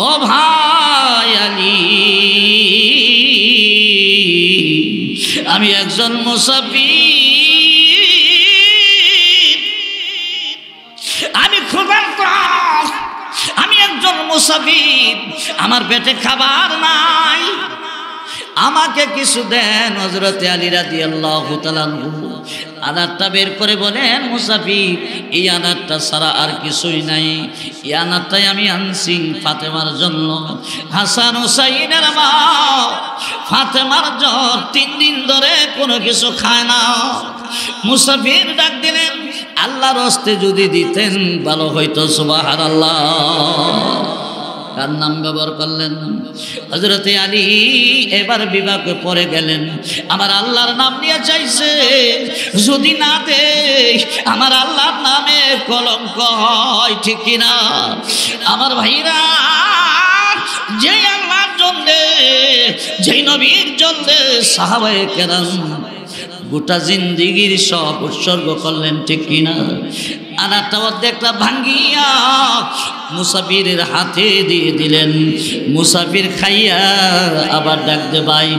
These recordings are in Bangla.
ও ভাই আলী, আমি একজন মুসাফির, আমি ক্ষুধার্ত, আমি একজন মুসাফির, আমার পেটে খাবার নাই, আমাকে কিছু দেন। হযরত আলী রাদিয়াল্লাহু তাআলা আনারটা বের করে বলেন, মুসাফির, এই আনারটা ছাড়া আর কিছুই নাই, এই আনারটাই আমি আনছি ফাতেমার জন্য। হাসান হুসাইনের মা ফাতেমার জ্বর, 3 দিন ধরে কোনো কিছু খায় না। মুসাফির ডাক দিলেন, আল্লাহর হস্তে যদি দিতেন ভালো হইতো। সুবহানাল্লাহ। কার নাম ব্যবহার করলেন? হযরতে আলী এবার বিভাগে পড়ে গেলেন। আমার আল্লাহর নাম নিয়ে চাইছে, যদি না দে আমার আল্লাহর নামে কলঙ্ক হয়, ঠিক কিনা? আমার ভাইরা, যে আল্লাহর জন্যে, যেই নবীর জন্যে সাহাবায়ে কেরাম গোটা জিন্দিগির সব উৎসর্গ করলেন, ঠিক কিনা? আনারটা অর্ধেকটা ভাঙ্গিয়া মুসাফিরের হাতে দিয়ে দিলেন। মুসাফির খাইয়া আবার ডাক দে, ভাই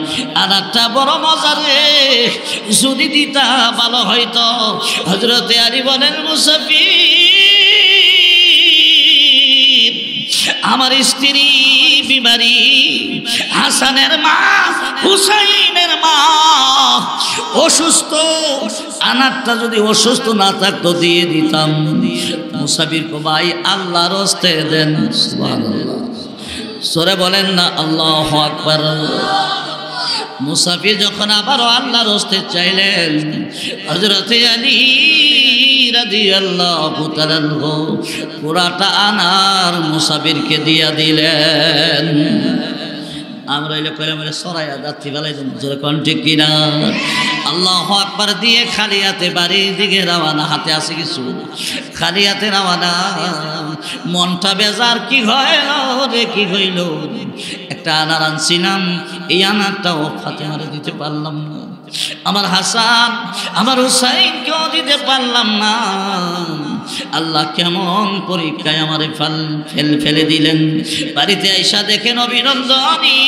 আনারটা বড় মজা রে, যদি দিতা ভালো হয়তো। হযরতে আলী বলেন, মুসাফির, আমার স্ত্রী বিমারি, হাসানের মা হুসাইনের মা অসুস্থ, আনারটা যদি অসুস্থ না থাকতো দিয়ে দিতাম। মুসাফির কো, ভাই আল্লাহর হস্তে দেন। সুবহানাল্লাহ। সরে বলেন না আল্লাহু আকবার। মুসাফির যখন আবারও আল্লাহর হস্তে চাইলেন, হযরতে আলী রাদিয়াল্লাহু তাআলা পুরাটা আনার মুসাফিরকে দিয়া দিলেন। আমরা এলে কইলাম সরাইয়া যাত্রী বেলায় যখন, ঠিক কিনা? আল্লাহু আকবার দিয়ে খালি হাতে বাড়ির দিকে রওনা। হাতে আছে কিছু, খালি হাতে রওনা। মনটা বেজার, কি হইল রে, কি হইল? একটা আনার আনছিলাম, এই আনারটাও ফাতেমারে দিতে পারলাম না, আমার হাসান আমার হুসাইনকেও দিতে পারলাম না। আল্লাহ কেমন পরীক্ষায় আমারে ফেলে দিলেন। বাড়িতে আইসা দেখেন অভিনন্দনী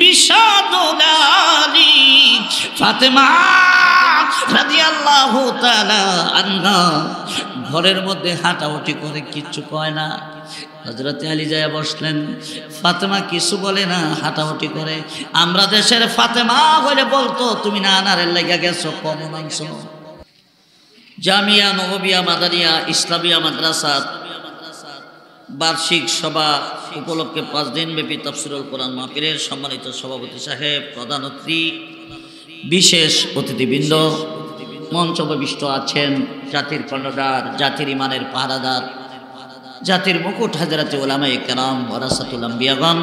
বিষাদুলালি ফাতেমা রাদিয়াল্লাহু তাআলা আনহা ঘরের মধ্যে হাঁটাউটি করে, কিচ্ছু কয় না। হযরতে আলী যায় বসলেন, ফাতেমা কিছু বলে না, হাঁটাউটি করে। আমরা দেশের ফাতেমা বলে বলতো, তুমি না আনারের লাগা গেছো, কম মাংস। জামিয়া নববিয়া মাদানিয়া ইসলামিয়া মাদ্রাসা বার্ষিক সভা উপলক্ষে 5 দিন ব্যাপী তাফসীরুল কোরআন মাহফিলের সম্মানিত সভাপতি সাহেব, প্রধান অতিথি, বিশেষ অতিথিবৃন্দ, মঞ্চ উপবিষ্ট আছেন জাতির কর্ণধার, জাতির ইমানের পাহারাদার, জাতির মুকুট হযরতে উলামায়ে কেরাম, ওয়ারাসাতুল আম্বিয়াগণ,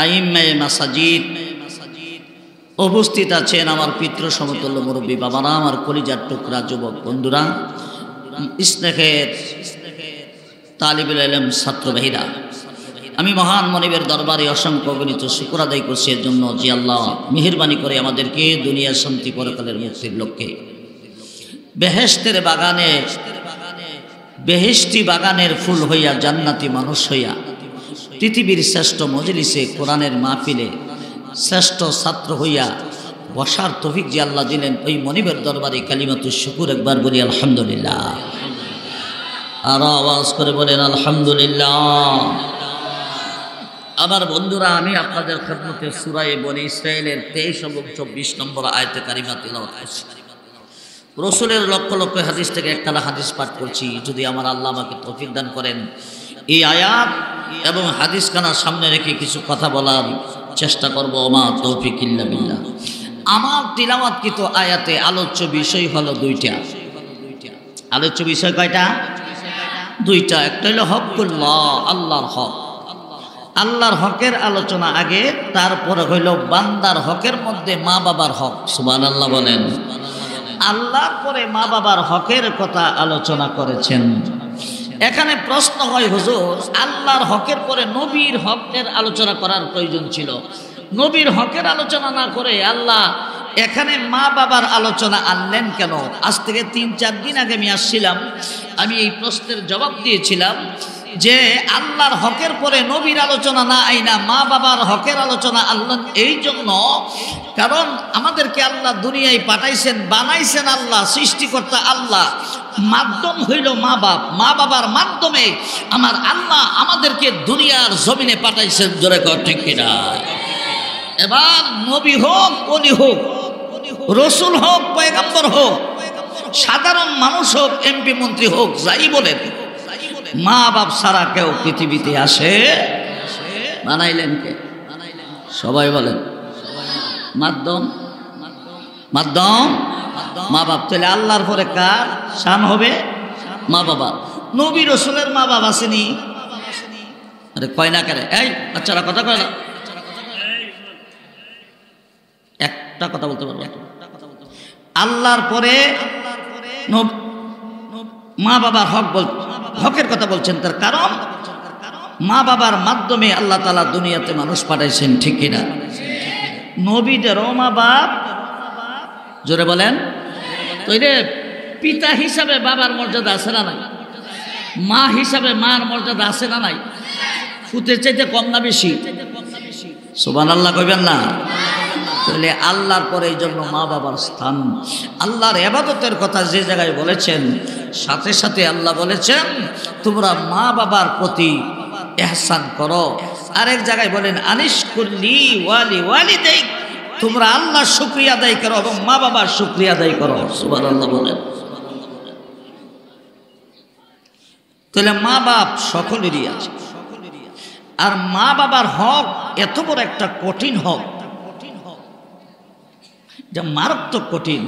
আইম্মায়ে মাসাজিদ, উপস্থিত আছেন আমার পিতৃ সমতুল্য মুরব্বী বাবারা, আমার কলিজার টুকরা যুবক বন্ধুরা, ইসলামের তালিবুল ইলম ছাত্র ভাইরা। আমি মহান মনিবের দরবারে অসংখ্য গণিত শুকর আদায় করছি এর জন্য যে আল্লাহ মেহেরবানি করে আমাদেরকে দুনিয়ার শান্তি পরকালের মুক্তির লক্ষ্যে বেহেশতের বাগানে, বেহেশতি বাগানের ফুল হইয়া, জান্নাতি মানুষ হইয়া, পৃথিবীর শ্রেষ্ঠ মজলিসে কোরআনের মাহফিলে শ্রেষ্ঠ ছাত্র হইয়া বসার তৌফিক যে আল্লাহ দিলেন, ওই মনিবের দরবারে কালিমাতুশ শুকুর একবার বলি আলহামদুলিল্লাহ। আর আওয়াজ করে বলেন আলহামদুলিল্লাহ। আমার বন্ধুরা, আমি আপনাদের খেদমতে সূরা বনী ইসরাঈলের 23 এবং 24 নম্বর আয়াতে কারিমা তিলাওয়াত করছি। রাসূলের লক্ষ লক্ষ হাদিস থেকে একটা হাদিস পাঠ করছি। যদি আমার আল্লাহ আমাকে তৌফিক দান করেন, এই আয়াত এবং হাদিস খানা সামনে রেখে কিছু কথা বলার চেষ্টা করব। ওমা তৌফিক ইল্লা বিল্লাহ। আমার তিলাওয়াতকৃত আয়াতে আলোচ্য বিষয় হলো 2টা। আলোচ্য বিষয় কয়টা? 2টা। একটা হলো হকুল্লাহ, আল্লাহর হক। আল্লাহর হকের আলোচনা আগে, তারপরে হইল বান্দার হকের মধ্যে মা বাবার হক। সুবহানাল্লাহ বলেন। আল্লাহর পরে মা বাবার হকের কথা আলোচনা করেছেন। এখানে প্রশ্ন হয়, হুজুর আল্লাহর হকের পরে নবীর হকের আলোচনা করার প্রয়োজন ছিল, নবীর হকের আলোচনা না করে আল্লাহ এখানে মা বাবার আলোচনা আনলেন কেন? আজ থেকে 3-4 দিন আগে আমি আসছিলাম, আমি এই প্রশ্নের জবাব দিয়েছিলাম যে আল্লাহর হকের পরে নবীর আলোচনা না আইনা মা বাবার হকের আলোচনা আল্লাহ, এই জন্য কারণ আমাদেরকে আল্লাহ দুনিয়ায় পাঠাইছেন, বানাইছেন আল্লাহ, সৃষ্টিকর্তা আল্লাহ, মাধ্যম হইল মা বাপ। মা বাবার মাধ্যমে আমার আল্লাহ আমাদেরকে দুনিয়ার জমিনে পাঠাইছেন। জোরে কর ঠিক কিনা? এবার নবী হোক, ওলি হোক, রসুল হোক, পয়গম্বর হোক, সাধারণ মানুষ হোক, এমপি মন্ত্রী হোক, যাই বলেন, মা বাপ ছাড়া কেউ পৃথিবীতে আসে বানাইলেন কে? সবাই বলেন মাধ্যম। মাধ্যম মা বাপ। তাহলে আল্লাহর পরে কার শান হবে? মা বাবা। নবী রসুলের মা বাপ আসেনি? আরে কয় না কেন? এই বাচ্চারা কথা কয় না, একটা কথা বলতে পারবো। আল্লাহর পরে মা বাবার হকের কথা বলছেন, তার কারণ মা বাবার মাধ্যমে আল্লাহ তাআলা দুনিয়াতে মানুষ পাঠাইছেন, ঠিক কিনা? নবীদেরও মা বাপ, জোরে বলেন। তো পিতা হিসাবে বাবার মর্যাদা আছে না নাই? মা হিসাবে মার মর্যাদা আছে না নাই? ফুতের চাইতে কম না বেশি? সুবহানাল্লাহ কইবেন না? তাহলে আল্লাহর পরে এই জন্য মা বাবার স্থান। আল্লাহর ইবাদতের কথা যে জায়গায় বলেছেন, সাথে সাথে আল্লাহ বলেছেন তোমরা মা বাবার প্রতি ইহসান করো। আরেক জায়গায় বলেন আনিশকুরলি ওয়ালি ওয়ালিদাইক, তোমরা আল্লাহর শুকরিয়া আদায় করো এবং মা বাবার শুকরিয়া আদায় করো। সুবহানাল্লাহ বলেন। তাহলে মা বাপ সকলেরই আছে। আর মা বাবার হক এত বড় একটা কঠিন হক, যা মারাত্মক কঠিন,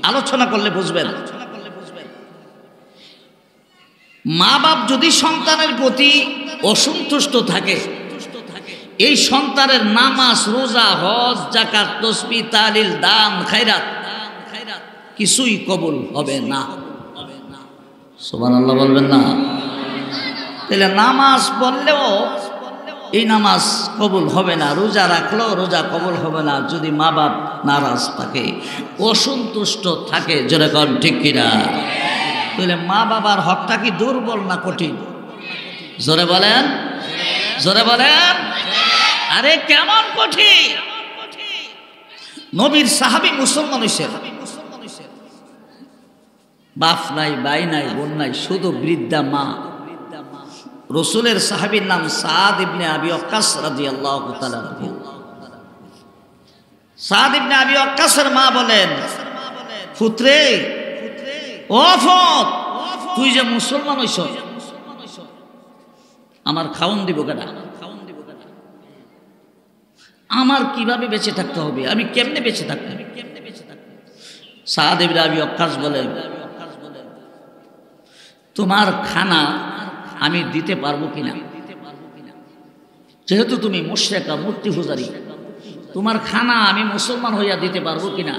আলোচনা করলে বুঝবেন। মা বাপ যদি সন্তানের প্রতি অসন্তুষ্ট থাকে, এই সন্তানের নামাজ, রোজা, হজ, যাকাত, তাসবিহ, তাহলিল, দান, খায়রাত কিছুই কবুল হবে না। সুবহানাল্লাহ বলবেন না? তাহলে নামাজ পড়লেও এই নামাজ কবুল হবে না, রোজা রাখলেও রোজা কবুল হবে না যদি মা বাপ নারাজ থাকে, অসন্তুষ্ট থাকে। জোরে কন ঠিক কিনা? তাহলে মা বাবার হকটা কি দুর্বল না কঠিন? জোরে বলেন, জোরে বলেন। আরে কেমন কঠিন! নবীর সাহাবী মুসলমান হইছে, বাপ নাই, ভাই নাই, বোন নাই, শুধু বৃদ্ধা মা। রসুলের সাহাবীর নাম সাদ ইবনে আবি ওয়াক্কাস রাদিয়াল্লাহু তাআলা। সাদ ইবনে আবি ওয়াক্কাসের মা বলেন, পুত্রে, ও ফুত, তুই যে মুসলমান হইছ, আমার খাওন দিব কেডা? আমার কিভাবে বেঁচে থাকতে হবে? আমি কেমনে বেঁচে থাকতে? সাদ ইবনে আবি ওয়াক্কাস বলেন, তোমার খানা আমি দিতে পারবো কিনা? যেহেতু তুমি মুশরিকা, মূর্তি পূজারী, তোমার খানা আমি মুসলমান হইয়া দিতে পারবো কিনা?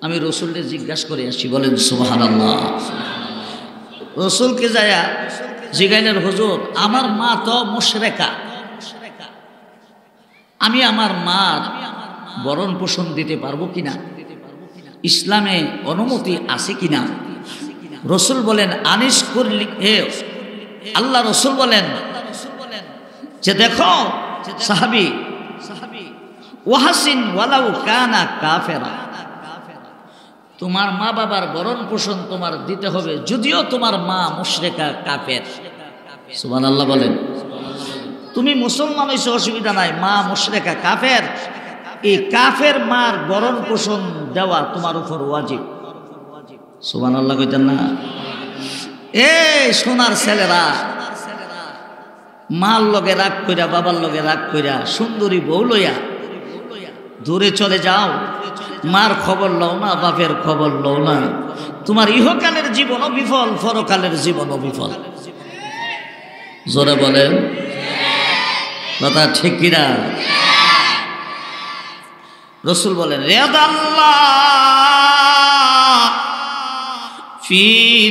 আমি রসুলকে জিজ্ঞাসা করে আসি। বলেন সুবহানাল্লাহ। রসুলকে যায়া জিগাইলেন, হুজুর আমার মা তো মুশরিকা, আমি আমার মার ভরণ পোষণ দিতে পারবো কিনা? ইসলামে অনুমতি আছে কিনা? রসুল বলেন আনিস করলি, আল্লাহ রসুল বলেন যে দেখো সাহাবী, ওয়াহাসিন ওয়ালাউ কানা কাফেরা, তোমার মা বাবার ভরণ পোষণ তোমার দিতে হবে যদিও তোমার মা মুশরিকা, কাফের। সুবহানাল্লাহ বলেন। তুমি মুসলমান হইছো অসুবিধা নাই, মা মুশরিকা, কাফের, এই কাফের মার ভরণ পোষণ দেওয়া তোমার উপর ওয়াজিব। সুবহানাল্লাহ কইতেন না? এই সোনার ছেলেরা, মার লগে রাগ কইরা, বাবার লগে রাগ কইরা, সুন্দরী বউ লইয়া দূরে চলে যাও, মার খবর লও না, বাপের খবর লও না, তোমার ইহকালের জীবনও বিফল, পরকালের জীবনও বিফল। জোরে বলেন, কথা ঠিক কিনা? রসুল বলেন রিয়াদাল্লাহ ফি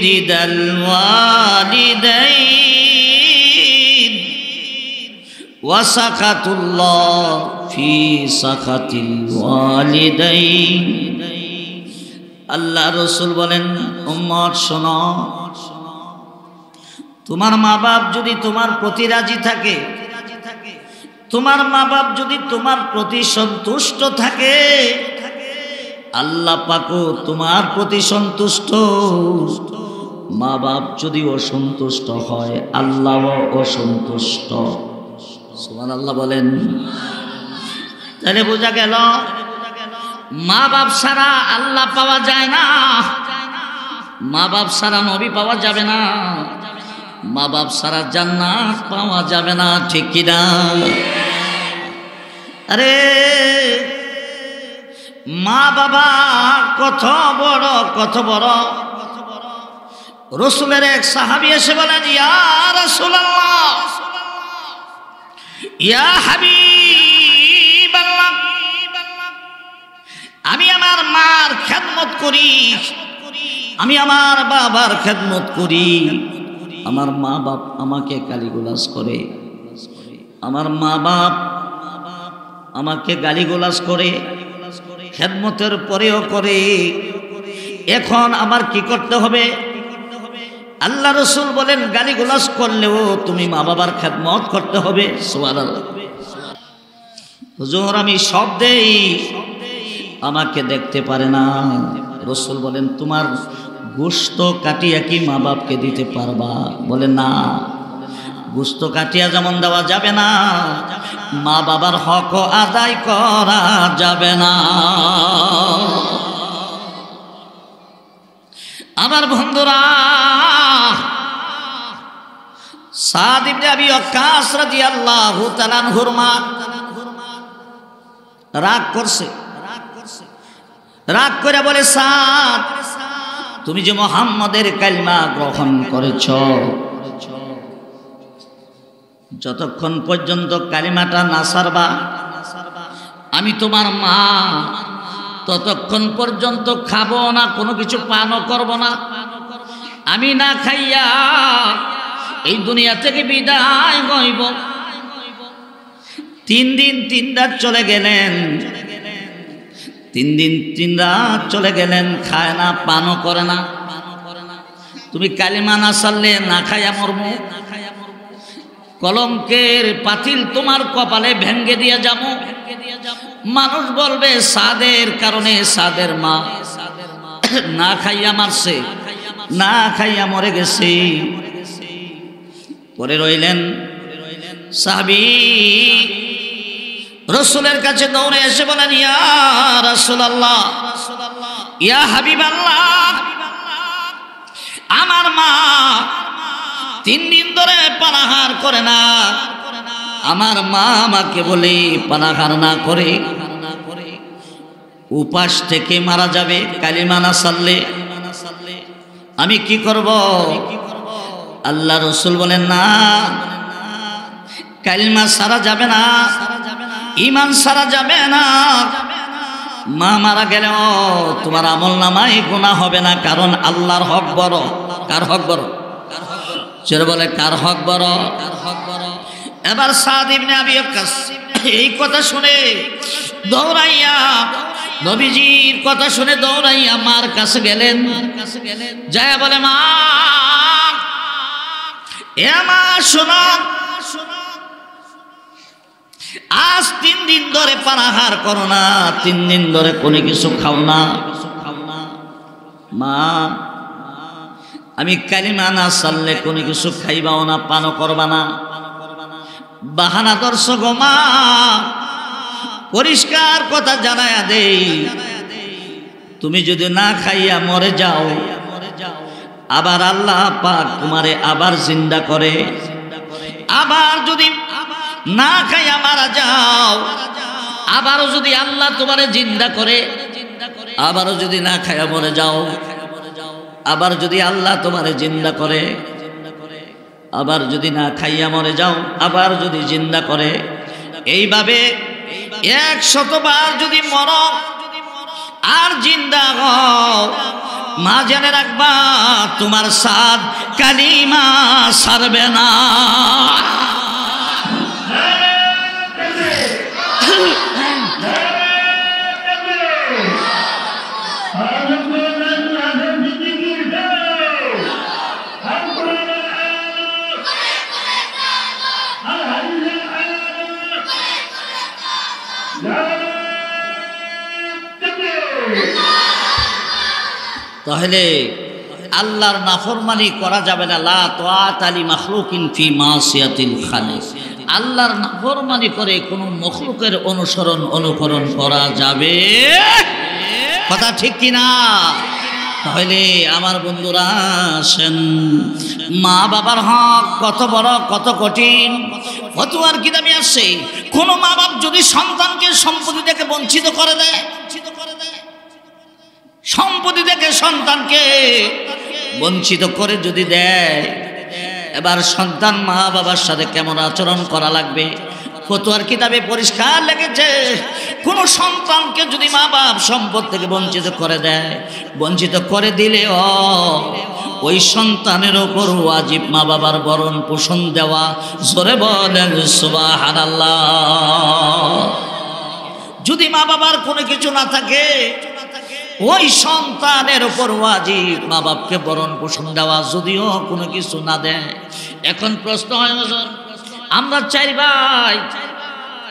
রিদাল ওয়ালিদাইন ওয়া সাকাতুল্লাহ ফি সাকাতিল ওয়ালিদাইন। আল্লাহ রসুল বলেন, উম্মত শোনো, তোমার মা বাপ যদি তোমার প্রতি রাজি থাকে, তোমার মা বাপ যদি তোমার প্রতি সন্তুষ্ট থাকে, আল্লাহ পাকও তোমার প্রতি সন্তুষ্ট। মা বাপ যদি অসন্তুষ্ট হয়, আল্লাহও অসন্তুষ্ট। সুবহানাল্লাহ বলেন। তাহলে বোঝা গেল মা বাপ ছাড়া আল্লাহ পাওয়া যায় না, মা বাপ ছাড়া নবী পাওয়া যাবে না, মা বাপ ছাড়া জান্নাত পাওয়া যাবে না, ঠিক কিনা? আরে মা বাবা কত বড়, কত বড়। রাসূলের এক সাহাবী এসে বলেন, ইয়া রাসূলুল্লাহ, ইয়া হাবিবাল্লাহ, আমি আমার মার খেদমত করি, আমি আমার বাবার খেদমত করি, আমার মা বাপ আমাকে গালিগালাজ করে, আমার মা বাপ আমাকে গালিগালাজ করে, খেদমতের পরেও করে। এখন আমার কি করতে হবে? আল্লাহ রাসূল বলেন, গালিগালাজ করলেও তুমি মা বাবার খেদমত করতে হবে। সুবহানাল্লাহ। হুজুর আমি সব দেই, আমাকে দেখতে পারে না। রাসূল বলেন, তোমার গোশত কাটিয়া কি মা বাপকে দিতে পারবা? বলে না, গোশত কাটিয়া যেমন দেওয়া যাবে না, মা বাবার হক আদায় করা যাবে না। আমার বন্ধুরা, সাদ ইবনে আবি ওয়াক্কাস রাদিয়াল্লাহু তাআলা আনহুর মা রাগ করছে, রাগ করে বলে, সাদ তুমি যে মুহাম্মাদের কালিমা গ্রহণ করেছ, যতক্ষণ পর্যন্ত কালিমাটা না ছাড়বা, আমি তোমার মা, ততক্ষণ পর্যন্ত খাবো না, কোনো কিছু পানও করব না। আমি না খাইয়া এই দুনিয়া থেকে বিদায় হইব। 3 দিন 3 রাত চলে গেলেন, 3 দিন 3 রাত চলে গেলেন, খায় না, পানও করে না। তুমি কালিমা না ছাড়লে না খাইয়া মরবো, কলঙ্কের পাতিল তোমার কপালে ভেঙ্গে দিয়ে যাবো। মানুষ বলবে সাদের কারণে সাদের মা না খাইয়া মারছে, না খাইয়া মরে গেছে। পরে রইলেন সাহাবী রাসূলের কাছে দৌড়ে এসে বলেন, ইয়া রাসূলুল্লাহ, ইয়া হাবিবাল্লাহ, আমার মা 3 দিন ধরে পানাহার করে না। আমার মা আমাকে বলে পানাহার না করে উপাস থেকে মারা যাবে, কালিমা না ছাড়লে। আমি কি করব? আল্লাহ রাসূল বলেন, না, কালিমা ছাড়া যাবে না, ঈমান ছাড়া যাবে না। মা মারা গেলেও তোমার আমলনামায় গুনাহ হবে না, কারণ আল্লাহর হক বড়। কার হক বড়? সে বলে, কার হক বড়? এবার সাদ ইবনে আবি ওয়াক্কাস এই কথা শুনে দৌড়াইয়া, নবীজির কথা শুনে দৌড়াইয়া মার কাছে গেলেন। যায় বলে, মা, এ মা শোনো, আজ 3 দিন ধরে পানাহার করো না, 3 দিন ধরে কোনো কিছু খাও না। মা, আমি কালিমা না ছাড়লে কোনো কিছু খাইবাও না, পানও করবা না। বাহানা ধরছো গো মা, পরিষ্কার কথা জানায়া দেই, তুমি যদি না খাইয়া মরে যাও, আবার আল্লাহ পাক তোমারে আবার জিন্দা করে। আবার যদি না খাইয়া মারা যাও, আবারও যদি আল্লাহ তোমারে জিন্দা করে, আবারও যদি না খাইয়া মরে যাও, আবার যদি আল্লাহ তোমারে জিন্দা করে, আবার যদি না খাইয়া মরে যাও, আবার যদি জিন্দা করে, এইভাবে 100 বার যদি মরো আর জিন্দা হও, মা জেনে রাখবা তোমার সাদ কালিমা ছাড়বে না। তাহলে আল্লাহর নাফরমানি করা যাবে না। লা তাআতা লি মাখলুকিন ফি মাসিয়াতিল খালিক। আল্লাহর নাফরমানি করে কোনো মখলুকের অনুকরণ করা যাবে, কথা ঠিক কিনা? তাহলে আমার বন্ধুরা আসেন, মা বাবার হক কত বড় কত কঠিন। ফতোয়ার কিতাবে আছে, কোন মা বাপ যদি সন্তানকে সম্পত্তি থেকে বঞ্চিত করে দেয়, সম্পত্তি থেকে সন্তানকে বঞ্চিত করে যদি দেয়, এবার সন্তান মা বাবার সাথে কেমন আচরণ করা লাগবে? ফতোয়ার কিতাবে পরিষ্কার লেগেছে, কোন সন্তানকে যদি মা বাপ সম্পদ থেকে বঞ্চিত করে দেয়, বঞ্চিত করে দিলে ওই সন্তানের ওপর ওয়াজিব মা বাবার ভরণ পোষণ দেওয়া। জোরে বলেন সুবহানাল্লাহ। যদি মা বাবার কোনো কিছু না থাকে, ওই সন্তানের ওপর ওয়াজিব মা বাপকে ভরণ পোষণ দেওয়া, যদিও কোনো কিছু না দেয়। এখন প্রশ্ন হয়, আমরা 4 ভাই,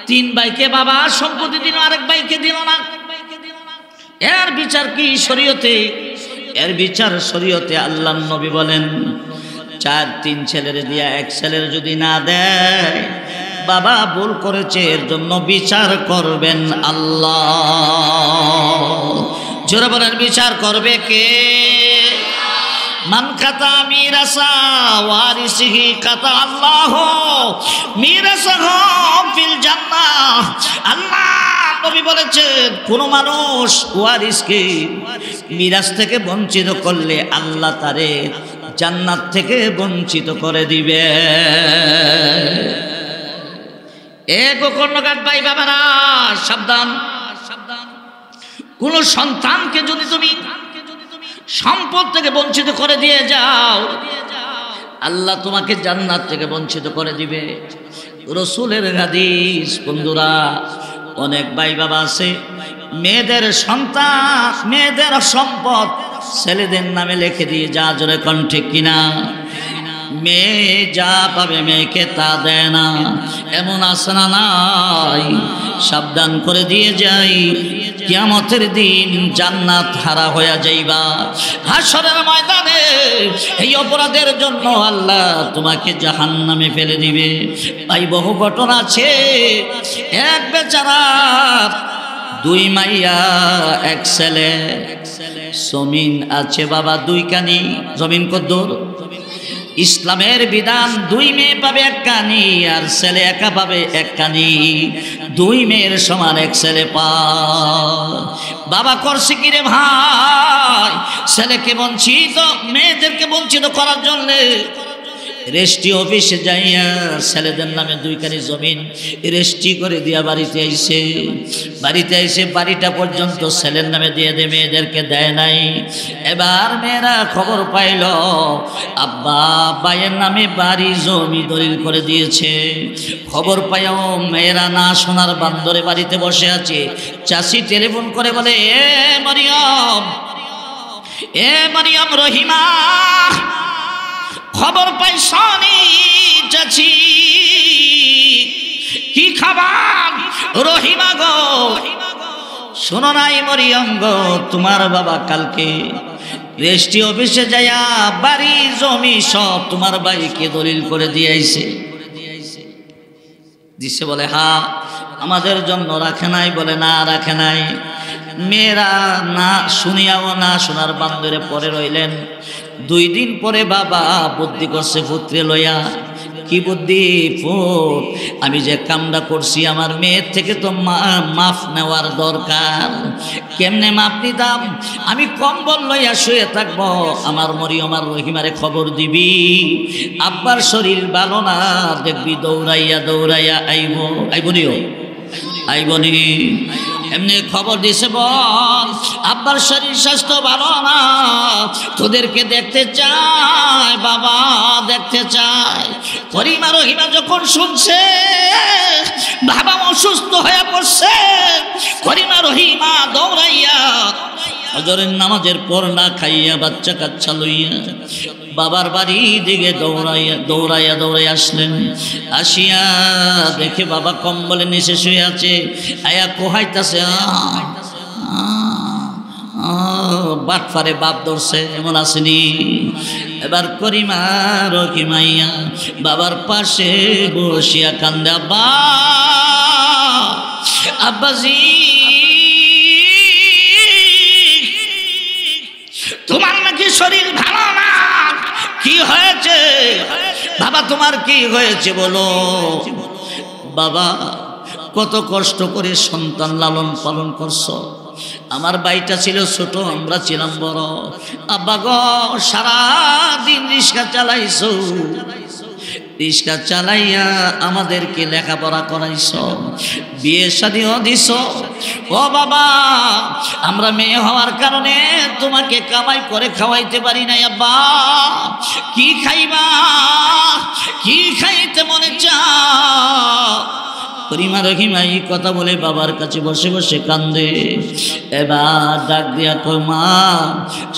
3 ভাইকে বাবা সম্পত্তি দিল, আরেক ভাইকে দিল না, এর বিচার কি শরীয়তে? এর বিচার শরীয়তে আল্লাহর নবী বলেন, 3 ছেলের দিয়া 1 ছেলের যদি না দেয়, বাবা ভুল করেছে, এর জন্য বিচার করবেন আল্লাহ। জোরে বলেন, বিচার করবে কে? মান কাতা মিরাসা ওয়ারিসিহি কাতা আল্লাহ মিরাসাহু ফিল জান্নাহ। আল্লাহ নবী বলেছেন, কোন মানুষ ওয়ারিসকে মিরাস থেকে বঞ্চিত করলে আল্লাহ তারে জান্নাত থেকে বঞ্চিত করে দিবে। কর্ণঘাট ভাই বাবারা সাবধান, কোন সন্তানকে যদি তুমি সম্পদ থেকে বঞ্চিত করে দিয়ে যাও, আল্লাহ তোমাকে জান্নাত থেকে বঞ্চিত করে দিবে। রাসূলের হাদিস। বন্ধুরা, অনেক ভাই বাবা আছে, মেয়েদের সন্তান, মেয়েদের সম্পদ ছেলেদের নামে লিখে দিয়ে যা, জোরে কোন ঠিক কিনা? মেয়ে যা পাবে মেয়েকে তা দেয় না, এমন আছে না নাই? সাবধান করে দিয়ে যাই, কিয়ামতের দিন জান্নাত হারা হয়ে যাইবা। হাশরের ময়দানে এই অপরাধের জন্য আল্লাহ তোমাকে জাহান্নামে ফেলে দিবে। ভাই, বহু ঘটনা আছে। এক বেচারার 2 মাইয়া 1 ছেলে, জমিন আছে বাবা 2 কানি। জমিন কদ্দুর? ইসলামের বিধান 2 মেয়ে পাবে 1 কানি, আর ছেলে একা পাবে 1 কানি। 2 মেয়ের সমান 1 ছেলে পায়। বাবা করছে কি রে ভাই? ছেলেকে বঞ্চিত, মেয়েদেরকে বঞ্চিত করার জন্য রেজিস্ট্রি অফিসে যাইয়া ছেলেদের নামে 2 কানি জমিন রেজিস্ট্রি করে দিয়া বাড়িতে আইছে। বাড়িতে এসে বাড়িটা পর্যন্ত ছেলের নামে দিয়ে দে, মেয়েদেরকে দেয় নাই। এবার মেয়েরা খবর পাইল আব্বা ভাইয়ের নামে বাড়ি জমি দলিল করে দিয়েছে। খবর পাইও মেয়েরা না শোনার বান্দরে বাড়িতে বসে আছে। চাচি টেলিফোন করে বলে, এ মরিয়ম রহিমা, খবর পাইছনি চাচি? কি খাবার? রহিমা গো, শোনো নাই মরিয়ম গো, তোমার বাবা কালকে রেজিস্ট্রি অফিসে যাইয়া বাড়ি জমি সব তোমার ভাইকে দলিল করে দিয়েছে। দিছে? বলে হ্যাঁ। আমাদের জন্য রাখে নাই? বলে না, রাখে নাই। মেয়েরা না শুনিয়াও না শোনার বান্দরে পরে রইলেন। 2 দিন পরে বাবা বুদ্ধি করছে পুত্রে লইয়া। কি বুদ্ধি? পুত, আমি যে কামটা করছি আমার মেয়ের থেকে তো মাফ নেওয়ার দরকার। কেমনে মাফ নিতাম? আমি কম্বল লইয়া শুয়ে থাকবো, আমার মরিয়ম আর রহিমারে খবর দিবি আব্বার শরীর ভালো না, দেখবি দৌড়াইয়া দৌড়াইয়া আইবনি। এমনি খবর দিছে, বল আব্বার শরীর স্বাস্থ্য ভালো না, তোদেরকে দেখতে চায় বাবা, দেখতে চায়। করিমা রহিমা যখন শুনছে বাবা অসুস্থ হয়ে পড়ছে, করিমা রহিমা দৌড়াইয়া ফজরের নামাজের পর না খাইয়া বাচ্চা কাচ্চা লইয়া বাবার বাড়ি দিকে দৌড়াইয়া আসলেন। আসিয়া দেখে বাবা কম্বলের নিচে শুয়ে আছে। আয়া কোহাইতাছে, বাটফারে বাপ ধরছে এমন আসেনি। এবার করিমা রহিমাইয়া বাবার পাশে বসিয়া কান্দে, আব্বা আব্বাজি তোমার নাকি শরীর ভালো না, কি হয়েছে বাবা, তোমার কি হয়েছে বলো। বাবা কত কষ্ট করে সন্তান লালন পালন করছো, আমার ভাইটা ছিল ছোট, আমরা ছিলাম বড়। আব্বা গো সারাদিন রিক্সা চালাইছো, রিক্সা চালাইয়া আমাদেরকে লেখাপড়া করাইছো, বিয়ে শাদীও দিছো। ও বাবা আমরা মেয়ে হওয়ার কারণে তোমাকে কামাই করে খাওয়াইতে পারি নাই। আব্বা কি খাইবা, কি খাইতে মনে চাও। করিমা রহিমা এই কথা বলে বাবার কাছে বসে বসে কান্দে। এবার ডাক দিয়া কই, মা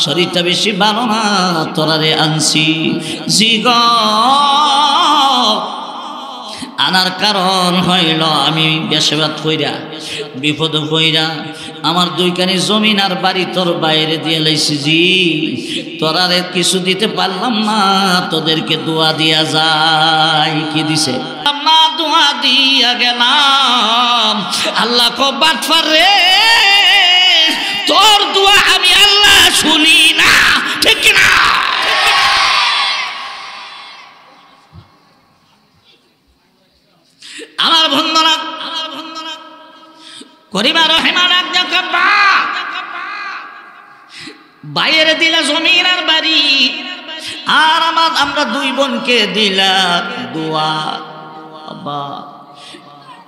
শরীরটা বেশি ভালো না, তোরারে আনছি। জি গো, আনার কারণ হইল আমি বেশবাদ কইরা বিপদ হইরা আমার দুইখানি জমিন আর বাড়ি তোর বাইরে দিয়ে লাইছি। জি তোরারে কিছু দিতে পারলাম না, তোদেরকে দোয়া দিয়া যায়। কি দিছে? মা দোয়া দিয়া গেলাম, আল্লাহ কো বাটফার রে, তোর দোয়া আমি আল্লাহ শুনি না, ঠিক না? আমার বন্ধনা করিমা রহিমা ডাক দিয়া, বাইরে দিলা জমিন আর বাড়ি, আর আমরা দুই বোনকে দিলাম দোয়া। আব্বা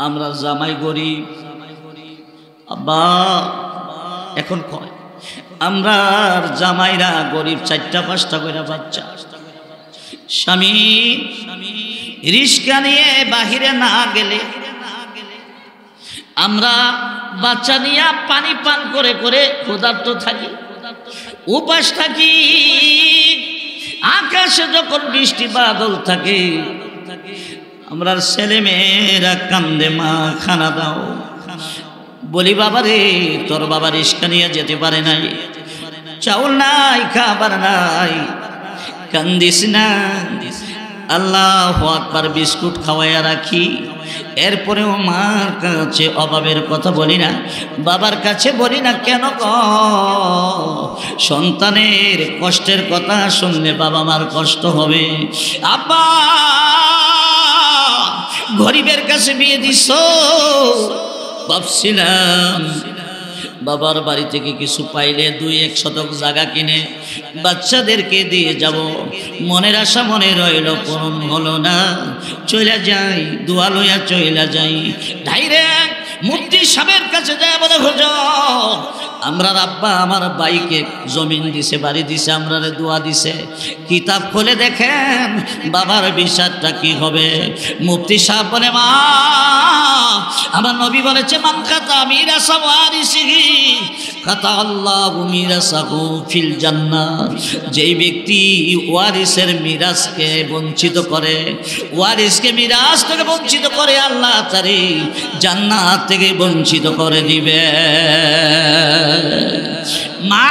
আমরা জামাই গরিব, আব্বা এখন কয় আমরা জামাইরা গরিব, 4টা 5টা করে বাচ্চা, স্বামী রিস্কা নিয়ে বাহিরে না গেলে আমরা বাচ্চা নিয়ে পানি পান করে করে ক্ষুধার্ত থাকি, উপাস থাকি। আকাশে যখন বৃষ্টি বাদল থাকে আমরা ছেলে মেয়েরা কান্দে, মা খানা দাও। বলি বাবা রে, তোর বাবা রিস্কা নিয়ে যেতে পারে নাই, চাউল নাই, খাবার নাই, কান্দিস না। আল্লাহু আকবার, বিস্কুট খাওয়াইয়া রাখি, এরপরেও মার কাছে অভাবের কথা বলি না, বাবার কাছে বলি না। কেন গো? সন্তানের কষ্টের কথা শুনলে বাবা মার কষ্ট হবে। আব্বা গরিবের কাছে বিয়ে দিছ, ভাবছিলাম বাবার বাড়ি থেকে কিছু পাইলে 2-1 শতক জায়গা কিনে বাচ্চাদেরকে দিয়ে যাব, মনের আশা মনে রইল, পূরণ হলো না। চলে যাই, দোয়া লইয়া চলে যাই, ডাইরেক্ট মুফতি সাহেবের কাছে যায়, বলে হুজুর আমরা আব্বা আমার ভাইকে জমিন দিছে, বাড়ি দিছে, আমরা দোয়া দিছে, কিতাব খুলে দেখেন বাবার বিচারটা কি হবে। মুফতি সাহেব বলে, মা আমার নবী বলেছে, মান কাতা মিরাসা ওয়ারিসিহি কাতা আল্লাহু মিরাসাহু ফিল জান্নাহ। যেই ব্যক্তি ওয়ারিসের মিরাসকে বঞ্চিত করে, ওয়ারিসকে মিরাস থেকে বঞ্চিত করে, আল্লাহ তারে জান্নাত থেকে বঞ্চিত করে দিবে। মা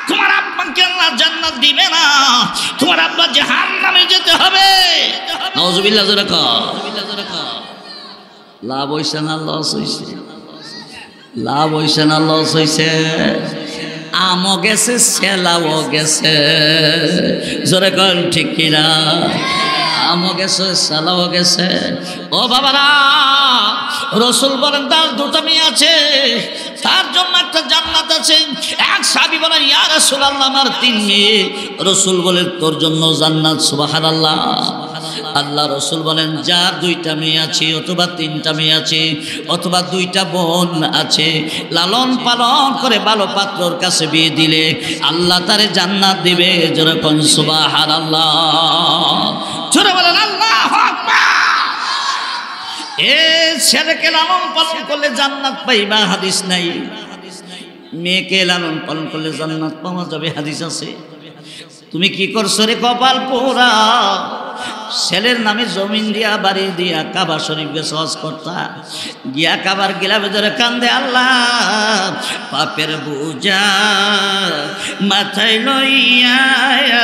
তোমার আব্বাকে আল্লাহ জান্নাত দিবে না, তোমার আব্বা জাহান্নামে যেতে হবে। নাউজুবিল্লাহ। জোরে কও। লাভ হইছে না লস হইছে? লাভ হইছে না লস হইছে? আমও গেছে, সেলাও গেছে। জোরে কন ঠিক কিনা? আমও গেছে, সেলাও গেছে। ও বাবারা, রসুল বলেন তার 2টা মেয়ে আছে, তার জন্য একটা জান্নাত আছে। এক সাহাবী বলেন, ইয়া রাসূলুল্লাহ আমার 3 মেয়ে। রসুল বলেন তোর জন্য জান্নাত। সুবহানাল্লাহ। আল্লাহ রসুল বলেন, যার 2টা মেয়ে আছে অথবা 3টা মেয়ে আছে অথবা 2টা বোন আছে, লালন পালন করে ভালো পাত্রর কাছে বিয়ে দিলে আল্লাহ তারে জান্নাত দিবে। জোরে কোন সুবহানাল্লাহ। জোরে বলেন আল্লাহু আকবার। এ ছেলেকে লালন পালন করলে জান্নাত পাইবা, হাদিস নাই। মেয়েকে লালন পালন করলে জান্নাত পাওয়া যাবে, হাদিস আছে। তুমি কি করছো রে কপাল পোড়া? ছেলের নামে জমিন দিয়া বাড়ি দিয়া কাবা শরীফ গেছে হজ করতা, গিয়া কাবার গিলাফে ধরে কান্দে, আল্লাহ পাপের বোঝা মাথায় লইয়া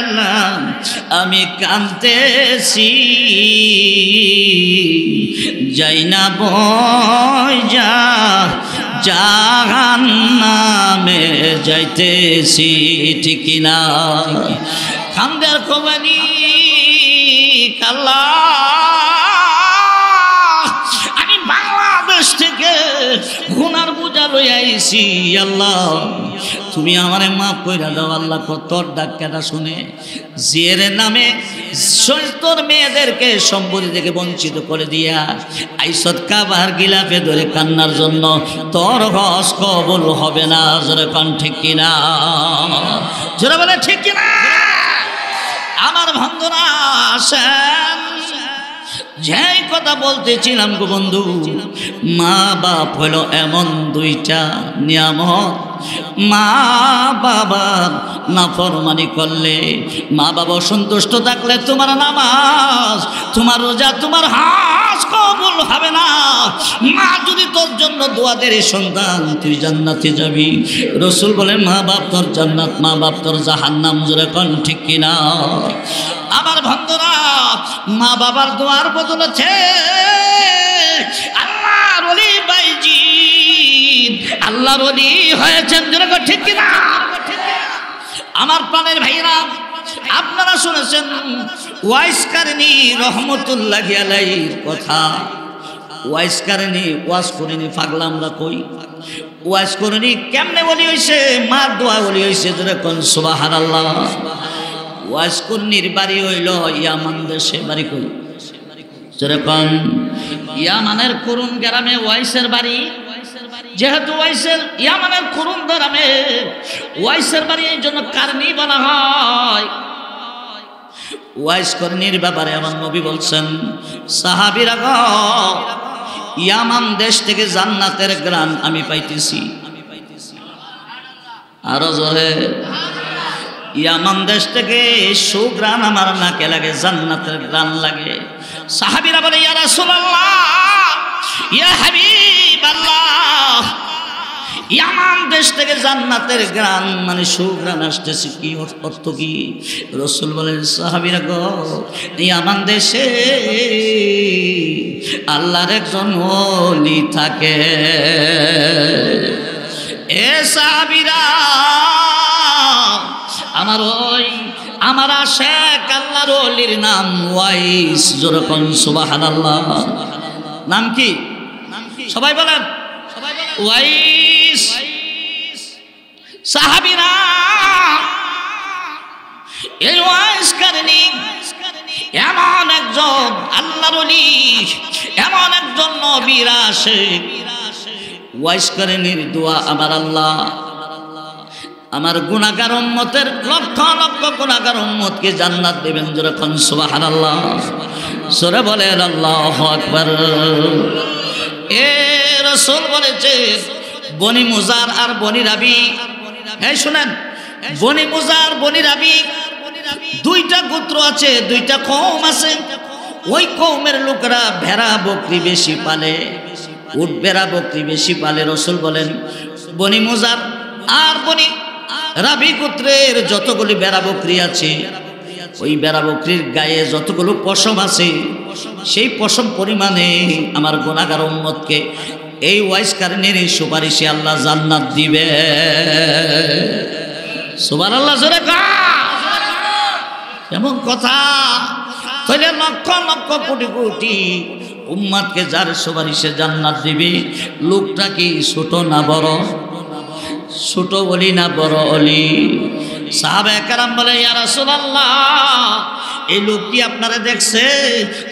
আল্লাহ আমি কাঁদতেছি, যাই না বই যা জাহান্নামে যাইতেছি, ঠিক না? কান্দের কবানি আল্লাহ আমি বাংলাদেশ থেকে গুনার বোঝা লই আইছি, আল্লাহ তুমি আমারে মাফ কইরা দাও। আল্লাহ তোর ডাক কেটা শুনে জিয়ের নামে তোর মেয়েদেরকে সম্পত্তি থেকে বঞ্চিত করে দিয়া আইসত কাবার গিলাফে ধরে কান্নার জন্য, তোর হজ কবুল হবে না। জোরে কোন ঠিক কিনা? জোরে বলে ঠিক কিনা? আমার বন্ধুরা আসেন, যে কথা বলতেছিলাম গো বন্ধু, মা বাপ হলো এমন দুইটা নিয়ামত, মা বাবা নাফরমানি করলে, মা বাবা সন্তুষ্ট থাকলে তোমার নামাজ, তোমার রোজা, তোমার হজ কবুল হবে না। মা যদি তোর জন্য দোয়া দেয় সন্তান তুই জান্নাতে যাবি, রসুল বলেন মা বাপ তোর জান্নাত, মা বাপ তোর জাহান্নাম। জোরে কোন ঠিক কিনা? আমার বন্ধুরা মা বাবার দোয়ার বদলেছে আল্লাহর ওলি বাইজি, আল্লাহর ওলি হয়েছেন। জোরে কোন ঠিক কিনা? আমার প্রাণের ভাইরা, আপনারা শুনেছেন ওয়াইস কারনী রহমতুল্লাহি আলাইহির কথা। ওয়াইস কারনী ওয়াজ করেনি, পাগলা আমরা কই। ওয়াইস করেনি কেমনে বলি হইছে? মার দোয়া বলি হইছে। জোরে কোন সুবহানাল্লাহ। ওয়াইস কর্ণীর বাড়ি হইল ইয়ামান দেশে, বাড়ি কই? জোরে কোন। ইয়ামানের কুরুন গ্রামে ওয়াইসের বাড়ি। যেহেতু ওয়াইসের ইয়ামানের কুরুন গ্রামে ওয়াইসের বাড়ি, এই জন্য কারনী বলা হয়। ওয়াইস কর্ণীর ব্যাপারে আমার নবী বলছেন, সাহাবীরা গো, ইয়ামান দেশ থেকে জান্নাতের গ্রান আমি পাইতেছি। আরো জোরে। ইয়ামান দেশ থেকে সুগ্রান আমার নাকে লাগে, জান্নাতের গ্রান লাগে। সাহাবীরা বলে, ইয়া রাসূলুল্লাহ, ইয়া হাবিবাল্লাহ, ইয়ামান দেশ থেকে জান্নাতের গ্রান মানে সুগ্রান আসতেছে, কি অর্থ কি? রাসূল বলেন, সাহাবীরা গো, ইয়ামান দেশে আল্লাহর একজন ওলি থাকে। এ সাহাবীরা, আমার আশেক আল্লাহর ওলির নাম ওয়াইস। জোরে কোন সুবহানাল্লাহ। নাম কি? সবাই বলেন ওয়াইস। সাহাবীরা এই ওয়াইস কারণী এমন একজন আল্লাহর ওলি, এমন একজন নবীর আশিক। ওয়াইস কারণীর দোয়া আমার আল্লাহ আমার গুনাহগার উম্মতের লক্ষ লক্ষ গুনাহগার উম্মতকে জান্নাত দেবেন। জোরে কোন সুবহানাল্লাহ। সূরা বলেন আল্লাহু আকবার। এ রাসূল বলেছে, বনি মুজার আর বনি রাবি, এই শুনেন, বনি মুজার বনি রাবি দুইটা গোত্র আছে, দুইটা কওম আছে। ওই কওমের লোকেরা ভেড়া বকরি বেশি পালে, উট ভেড়া বকরি বেশি পালে। রাসূল বলেন, বনি মুজার আর বনি রাবি গোত্রের যতগুলি ভেড়া বকরি আছে, ওই ভেড়া বকরির গায়ে যতগুলো পশম আছে, সেই পশম পরিমাণে আমার গুনাহগার উম্মতকে এই ওয়াইস কারণের সুপারিশে আল্লাহ জান্নাত দিবে। সুবহানাল্লাহ। জোরে কা এমন কথা তাহলে লক্ষ লক্ষ কোটি কোটি উম্মতকে যার সুপারিশে জান্নাত দিবে, লোকটা কি ছোট না বড়? ছোট ওলি না বড় ওলি? সাহাবায়ে কেরাম বলে, ইয়া রাসূলুল্লাহ, এই লোক কি আপনারা দেখছে?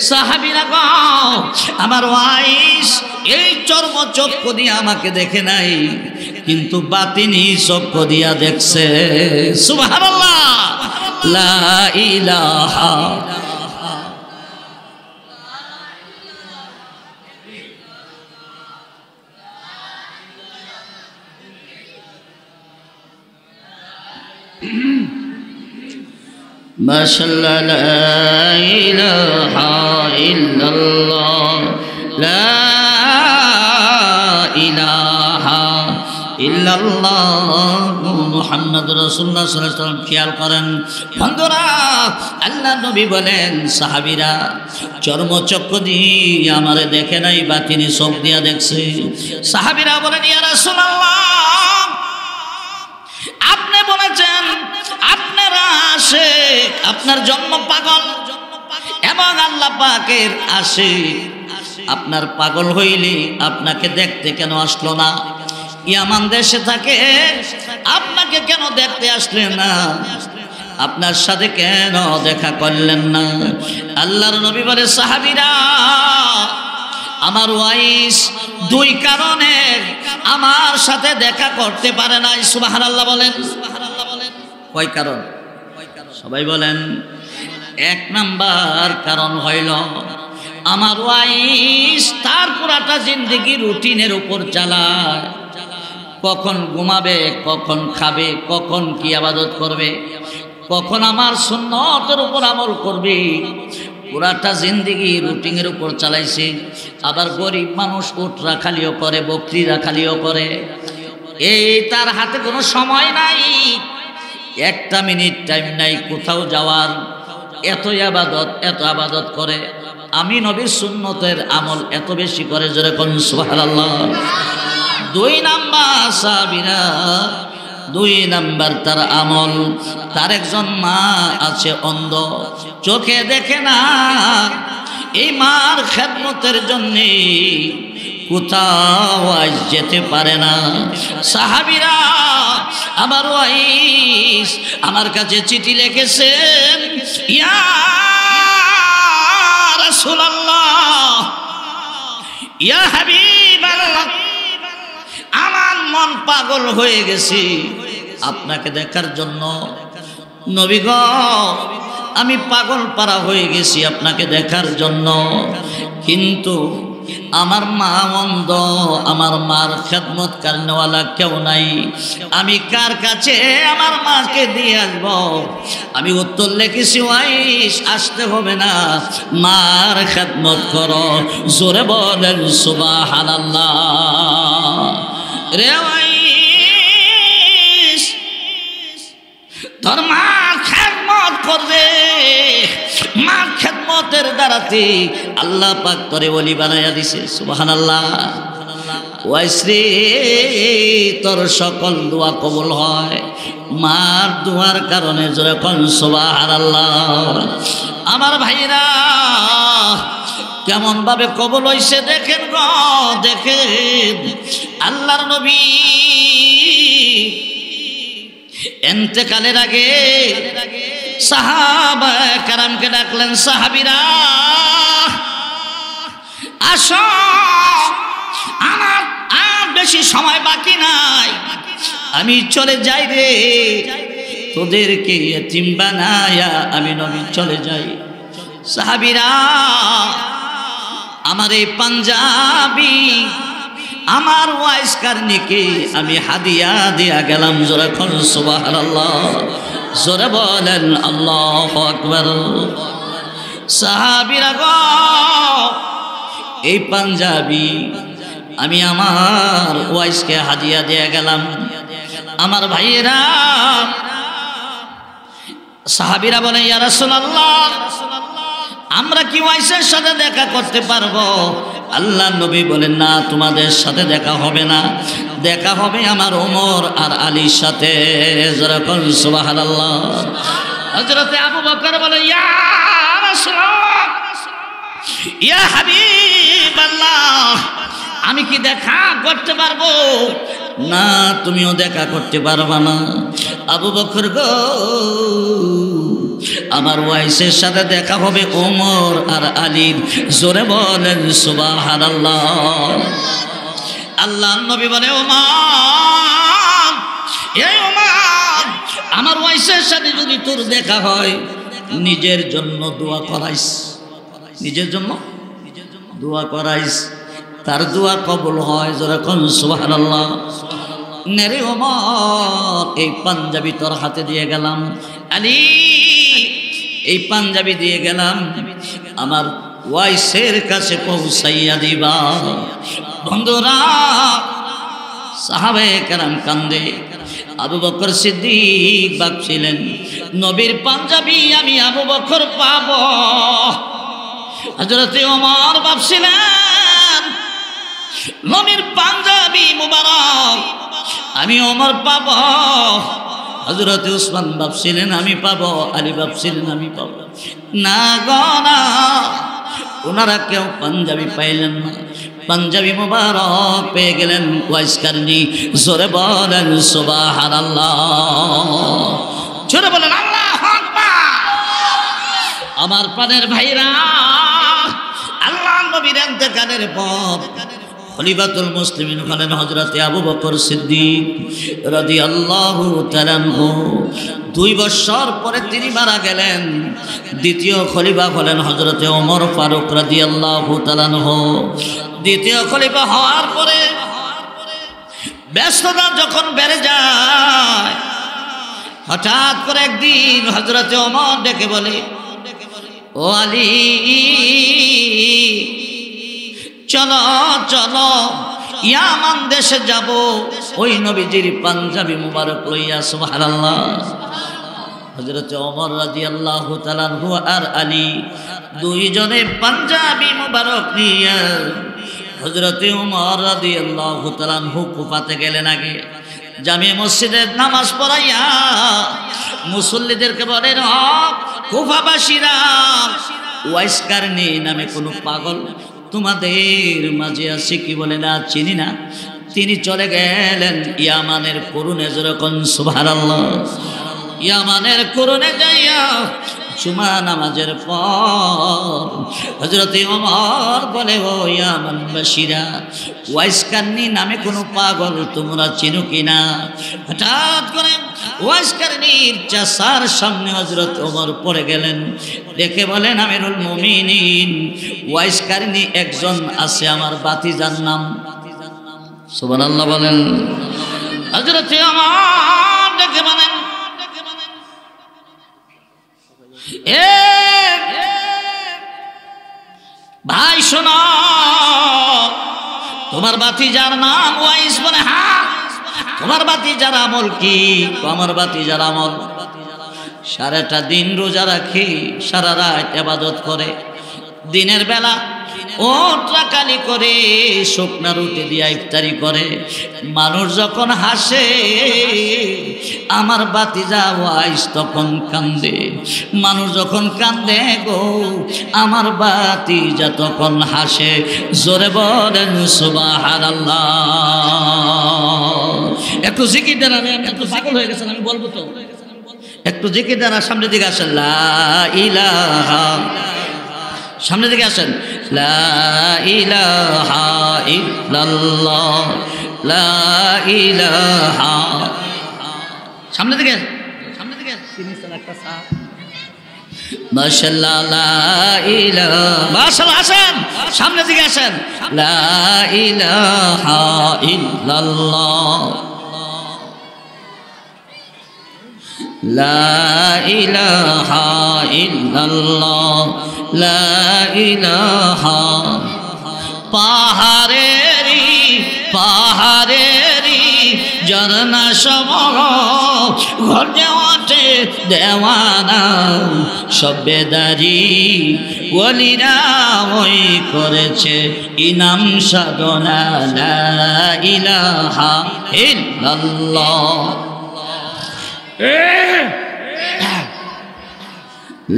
সাহাবীরা গো, আমার ওয়াইস এই চর্ম চক্ষু দিয়ে আমাকে দেখে নাই, কিন্তু বাতিনি চক্ষু দিয়া দেখছে। সুবহানাল্লাহ, লা ইলাহা। মাশাআল্লাহ লা ইলাহা ইল্লাল্লাহ লা ইলাহা ইল্লাল্লাহু মুহাম্মাদুর রাসূলুল্লাহ সাল্লাল্লাহু আলাইহি ওয়াসাল্লাম। খেয়াল করেন বন্ধুরা, আল্লাহ নবী বলেন সাহাবীরা চর্মচক্ষু দিয়ে আমারে দেখে নাই, বাতিনি চোখ দিয়া দেখছে। সাহাবীরা বলেন ইয়া রাসূলুল্লাহ, আপনি বলেছেন আপনার আশিক, আপনার জন্ম পাগল এবং আল্লাহ পাকের আশিক, আপনার পাগল হইলে আপনাকে দেখতে কেন আসলো না? ইয়ামান দেশে থাকে, আপনাকে কেন দেখতে আসলেন না? আপনার সাথে কেন দেখা করলেন না? আল্লাহর নবী বলে সাহাবীরা আমার ওয়াইস দুই কারণে আমার সাথে দেখা করতে পারে নাই। সুবহানাল্লাহ বলেন। কয় কারণ? সবাই বলেন। এক নাম্বার কারণ হইল আমার ওয়াইস তার পুরাটা জিন্দেগি রুটিনের উপর চালায়। কখন ঘুমাবে, কখন খাবে, কখন কি ইবাদত করবে, কখন আমার সুন্নতের উপর আমল করবে, পুরাটা জিন্দেগি রুটিনের উপর চালাইছে। আবার গরিব মানুষ উট রাখালিও করে, বকরি রাখালিও করে। এই তার হাতে কোনো সময় নাই, একটা মিনিট টাইম নাই কোথাও যাওয়ার। এত আবাদত করে। আমি নবীর সুন্নতের আমল এত বেশি করে, জোরে কোন সুবহানাল্লাহ। দুই নাম্বার সাহাবীরা, দুই নাম্বার তার আমল, তার একজন মা আছে অন্ধ, চোখে দেখে না। এই মার খেদমতের জন্যে কোথাও আজ যেতে পারে না। সাহাবীরা আমার ওয়াইস আমার কাছে চিঠি লিখেছেন, ইয়া রাসূলুল্লাহ, ইয়া হাবিবাল্লাহ, আমার মন পাগল হয়ে গেছে আপনাকে দেখার জন্য। নবী গো, আমি পাগল পারা হয়ে গেছি আপনাকে দেখার জন্য, কিন্তু আমার মা অন্ধ, আমার মার খেদমত করনেওয়ালা কেউ নাই। আমি কার কাছে আমার মাকে দিয়ে আসবো? আমি উত্তর লিখেছি ওয়াইস আসতে হবে না, মার খেদমত করো। জোরে বলেন সুবহানাল্লাহ। রে ওয়াইস, তোর মা খেদমত করবে, মা খেদমতের দ্বারাতে আল্লাহ পাক তোরে ওলি বানাইয়া দিছে। সুবহানাল্লাহ। ওয়াইস রে, তোর সকল দোয়া কবুল হয় মার দোয়ার কারণে। জোরে কোন সুবহানাল্লাহ। আমার ভাইরা কেমন ভাবে কবুল হইছে দেখেন গো, দেখেন। আল্লাহর নবী ইন্তেকালের আগে সাহাবা কেরামকে ডাকলেন, সাহাবীরা আসো, আমার আর বেশি সময় বাকি নাই, আমি চলে যাই রে, তোদেরকে ইতিম বানায়া আমি নবী চলে যাই। সাহাবীরা আমার এই পাঞ্জাবি আমার ওয়াইস কারনিকে আমি হাদিয়া দিয়া গেলাম। জোরে কোন সুবহানাল্লাহ। জোরে বলেন আল্লাহু আকবার। সাহাবীরা গো, এই পাঞ্জাবি আমি আমার ওয়াইসকে হাদিয়া দিয়ে গেলাম। আমার ভাইয়েরা, সাহাবীরা বলে ইয়া রাসূলুল্লাহ, আমরা কি ওয়াইসের সাথে দেখা করতে পারবো? আল্লাহ নবী বলেন না, তোমাদের সাথে দেখা হবে না, দেখা হবে আমার ওমর আর আলীর সাথে। যেরকম সুবহানাল্লাহ। হযরতে আবু বকর বলে ইয়া রাসূলুল্লাহ, ইয়া হাবিবাল্লাহ, আমি কি দেখা করতে পারবো? না, তুমিও দেখা করতে পারবা না। আবু বকর গো, আমার ওয়াইসের সাথে দেখা হবে ওমর আর আলীর। জোরে বলেন সুবহানাল্লাহ। আল্লাহর নবী বলে ওমর, এই ওমর, আমার ওয়াইসের সাথে যদি তোর দেখা হয়, নিজের জন্য দোয়া করাইস, নিজের জন্য দোয়া করাইস, তার দোয়া কবুল হয়। যেরকম সুবহানাল্লাহ। নেরে ওমর, এই পাঞ্জাবি তোর হাতে দিয়ে গেলাম। আলী, এই পাঞ্জাবি দিয়ে গেলাম, আমার ওয়াইসের কাছে পৌঁছাইয়া দিবা। বন্ধুরা, সাহাবায়ে কেরাম কান্দে। আবু বকর সিদ্দিক ভাবছিলেন নবীর পাঞ্জাবি আমি আবু বকর পাবো। হযরতে ওমর ভাবছিলেন নবীর পাঞ্জাবি মুবারক আমি ওমর পাবো। হযরতে উসমান ভাবছিলেন আমি পাবো, আলী ভাবছিলেন আমি পাবো। না গো না, ওনারা কেউ পাঞ্জাবি পাইলেন না। পাঞ্জাবি মুবারক পেয়ে গেলেন ওয়াইস কারনী। জোরে বলেন সুবহানাল্লাহ, জোরে বলেন আল্লাহু আকবার। আমার প্রাণের ভাইরা, আল্লাহ নবীর ইন্তেকালের পর খলিফাতুল মুসলিমিন হলেন হযরতে আবু বকর সিদ্দিক রাদিয়াল্লাহু তাআলা আনহু। 2 বছর পরে তিনি মারা গেলেন। দ্বিতীয় খলিফা হলেন হযরতে ওমর ফারুক রাদিয়াল্লাহু তাআলা আনহু। দ্বিতীয় খলিফা হওয়ার পরে ব্যস্ততা যখন বেড়ে যায়, হঠাৎ করে একদিন হযরতে ওমর ডেকে বলে, ও আলী, চলো চলো ইয়ামান দেশে যাব, ওই নবীজির পাঞ্জাবি মুবারক লইয়া। সুবহানাল্লাহ। হযরতে ওমর রাদিয়াল্লাহু তাআলা আনহু আর আলী দুইজনে পাঞ্জাবি মুবারক নিয়ে হযরতে ওমর রাদিয়াল্লাহু তাআলা আনহু কুফাতে গেলেন। আগে জামে মসজিদে নামাজ পড়াইয়া মুসল্লিদেরকে বলেন, কুফাবাসীরা, ওয়াইস কারনী নামে কোনো পাগল তোমাদের মাঝে আছে কি? বলে না, চিনি না। তিনি চলে গেলেন ইয়ামানের করুণে। যেরকম সুবহানাল্লাহ। ইয়ামানের করুণে যাইয়া জুমা নামাজের পর হযরতে ওমর বলে, ও ইয়ামানবাসীরা, ওয়াইস কারনী নামে কোনো পাগল তোমরা চিনো কিনা? হঠাৎ করে ওয়াইস কারনীর চাচার সামনে হযরত ওমর পড়ে গেলেন। দেখে বলেন, আমিরুল মুমিনিন, ওয়াইস কারনী একজন আছে, আমার ভাতিজার নাম। সুবহানাল্লাহ বলেন। হযরতে ওমর দেখে বলেন, ভাই শোনো, তোমার ভাতিজার নাম ওয়াইস? বলে হ্যাঁ। তোমার ভাতিজার আমল কি? আমার ভাতিজার আমল সারাটা দিন রোজা রাখে, সারা রাত ইবাদত করে, দিনের বেলা ওট্রাকালি করে, শুকনা রুটি দিয়ে ইফতারি করে। মানুষ যখন হাসে আমার ভাতিজা ওয়াইস তখন কান্দে। মানুষ যখন কান্দে গো আমার ভাতিজা তখন হাসে। জোরে বলেন সুবহানাল্লাহ। একটু জিকির দেন। আমি একটু পাগল হয়ে গেছেন, আমি বলবো তো। একটু জিকির দেন। সামনের দিকে আসেন। লা ইলাহা, সামনের দিকে আসেন। লা ইলাহা ইল্লাল্লাহ, লা ইলাহা। সামনের দিকে, সামনের দিকে। মাশাআল্লাহ, লা ইলাহা। মাশাআল্লাহ, আসেন সামনের দিকে আসেন। লা ইলাহা ইল্লাল্লাহ, লা ইলাহা ইল্লাল্লাহ, লা ইলাহা। পাহাড়েরি পাহাড়েরি ঝরনা সম ঘটে ওঠে দেওয়ানা, সবেদারি ওলিরা ওই করেছে ইনাম সাধনা। লা ইলাহা ইল্লাল্লাহ,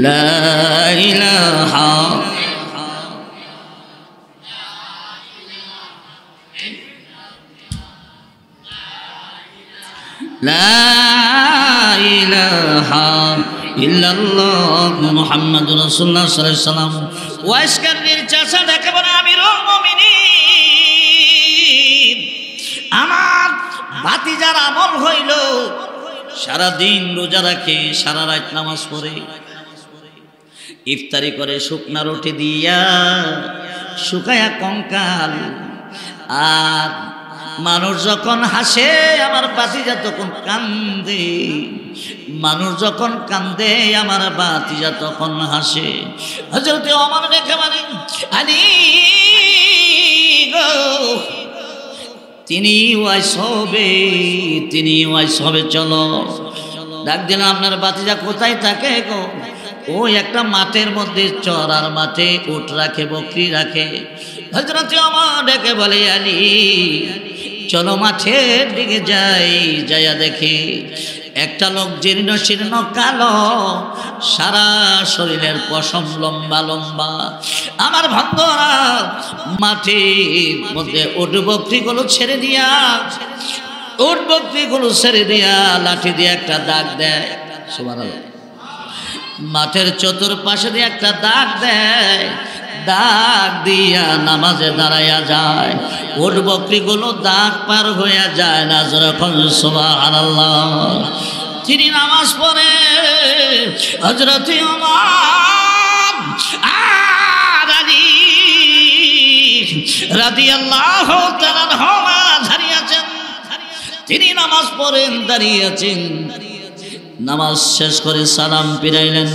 লা ইলাহা। লা ইলাহা ইল্লাল্লাহ মুহাম্মাদুর রাসূলুল্লাহ সাল্লাল্লাহু আলাইহি ওয়াসাল্লাম। ওয়াইস কারনীর চাচা দেখে বলে, আমিরুল মুমিনিন, আমার ভাতিজার আমল হইল সারা দিন রোজা রাখে, সারা রাত নামাজ পড়ে, ইফতারি করে শুকনা রুটি দিয়া, শুকায়া কঙ্কাল, আর মানুষ যখন হাসে আমার ভাতিজা তখন কান্দে, মানুষ যখন কান্দে আমার ভাতিজা তখন হাসে। হযরত ওমর দেখে মানে আলী গো, তিনি ওয়াইস হবে, চলো। ডাক দিলাম, আপনার ভাতিজা কোথায় থাকে গো? ওই একটা মাঠের মধ্যে, চড়ার মাঠে উট রাখে, বকরি রাখে। হযরত ওমর ডেকে বলে, আলী চলো মাঠের দিকে যাই, যাইয়া দেখি একটা লোক জীর্ণ শীর্ণ কালো, সারা শরীরের পশম লম্বা লম্বা। আমার বন্ধুরা মাঠের মধ্যে উট বকরিগুলো ছেড়ে দিয়া লাঠি দিয়ে একটা দাগ দেয়। সুবহানাল্লাহ। মাঠের চতুর্পাশে দিয়ে একটা দাগ দেয়, দাগ দিয়া নামাজে দাঁড়াইয়া যায়। উট বকরিগুলো দাগ পার হইয়া যায় না, যখন সুবহানাল্লাহ। তিনি নামাজ পড়ে। হযরত ওমর আর আলী রাদিয়াল্লাহু তাআলা দাঁড়িয়েছেন। তিনি নামাজ পড়েন, দাঁড়িয়ে আছেন। নামাজ শেষ করে সালাম ফিরাইলেন,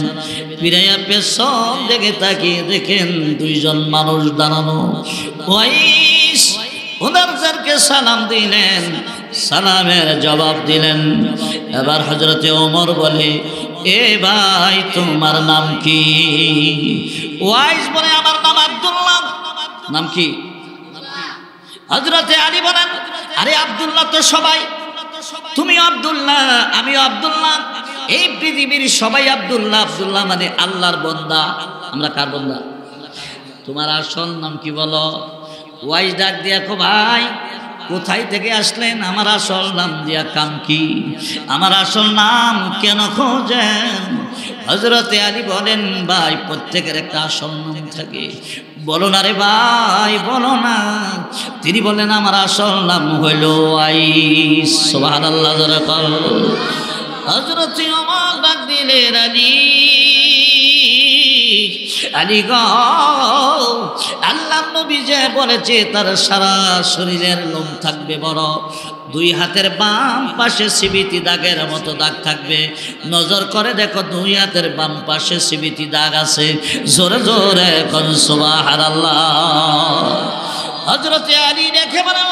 ফিরাইয়া পেছন দিকে তাকিয়ে দেখেন দুইজন মানুষ দাঁড়ানো। ওয়াইস ওনাদেরকে সালাম দিলেন, সালামের জবাব দিলেন। এবার হযরতে ওমর বলে, এ ভাই তোমার নাম কি? ওয়াইস বলে, আমার নাম আব্দুল্লাহ। নাম কি? হযরতে আলী বলেন, আরে আব্দুল্লাহ তো সবাই, তুমি আব্দুল্লাহ, আমিও আব্দুল্লাহ, এই পৃথিবীর সবাই আব্দুল্লাহ। আব্দুল্লাহ মানে আল্লাহর বান্দা। আমরা কার বান্দা? তোমার আসল নাম কি বলো? ওয়াইস ডাক দিয়া, কো ভাই কোথায় থেকে আসলেন? আমার আসল নাম দিয়া কাম কি? আমার আসল নাম কেন খোঁজেন? হযরতে আলী বলেন, ভাই প্রত্যেকের একটা আসল নাম থাকে, বলো না রে ভাই, বলো না। তিনি বলেন, আমার আসল নাম হইল ওয়াইস। সুবহানাল্লাহ। হযরত ওমর ডাক দিলেন, আলী গো, আল্লাহর নবী যে বলেছে তার সারা শরীরের লোম থাকবে বড়, দুই হাতের বাম পাশে সিবিতি দাগের মতো দাগ থাকবে। নজর করে দেখো, দুই হাতের বাম পাশে সিবিতি দাগ আছে। জোরে জোরে কোন সুবহানাল্লাহ। হযরত আলী দেখে বলে,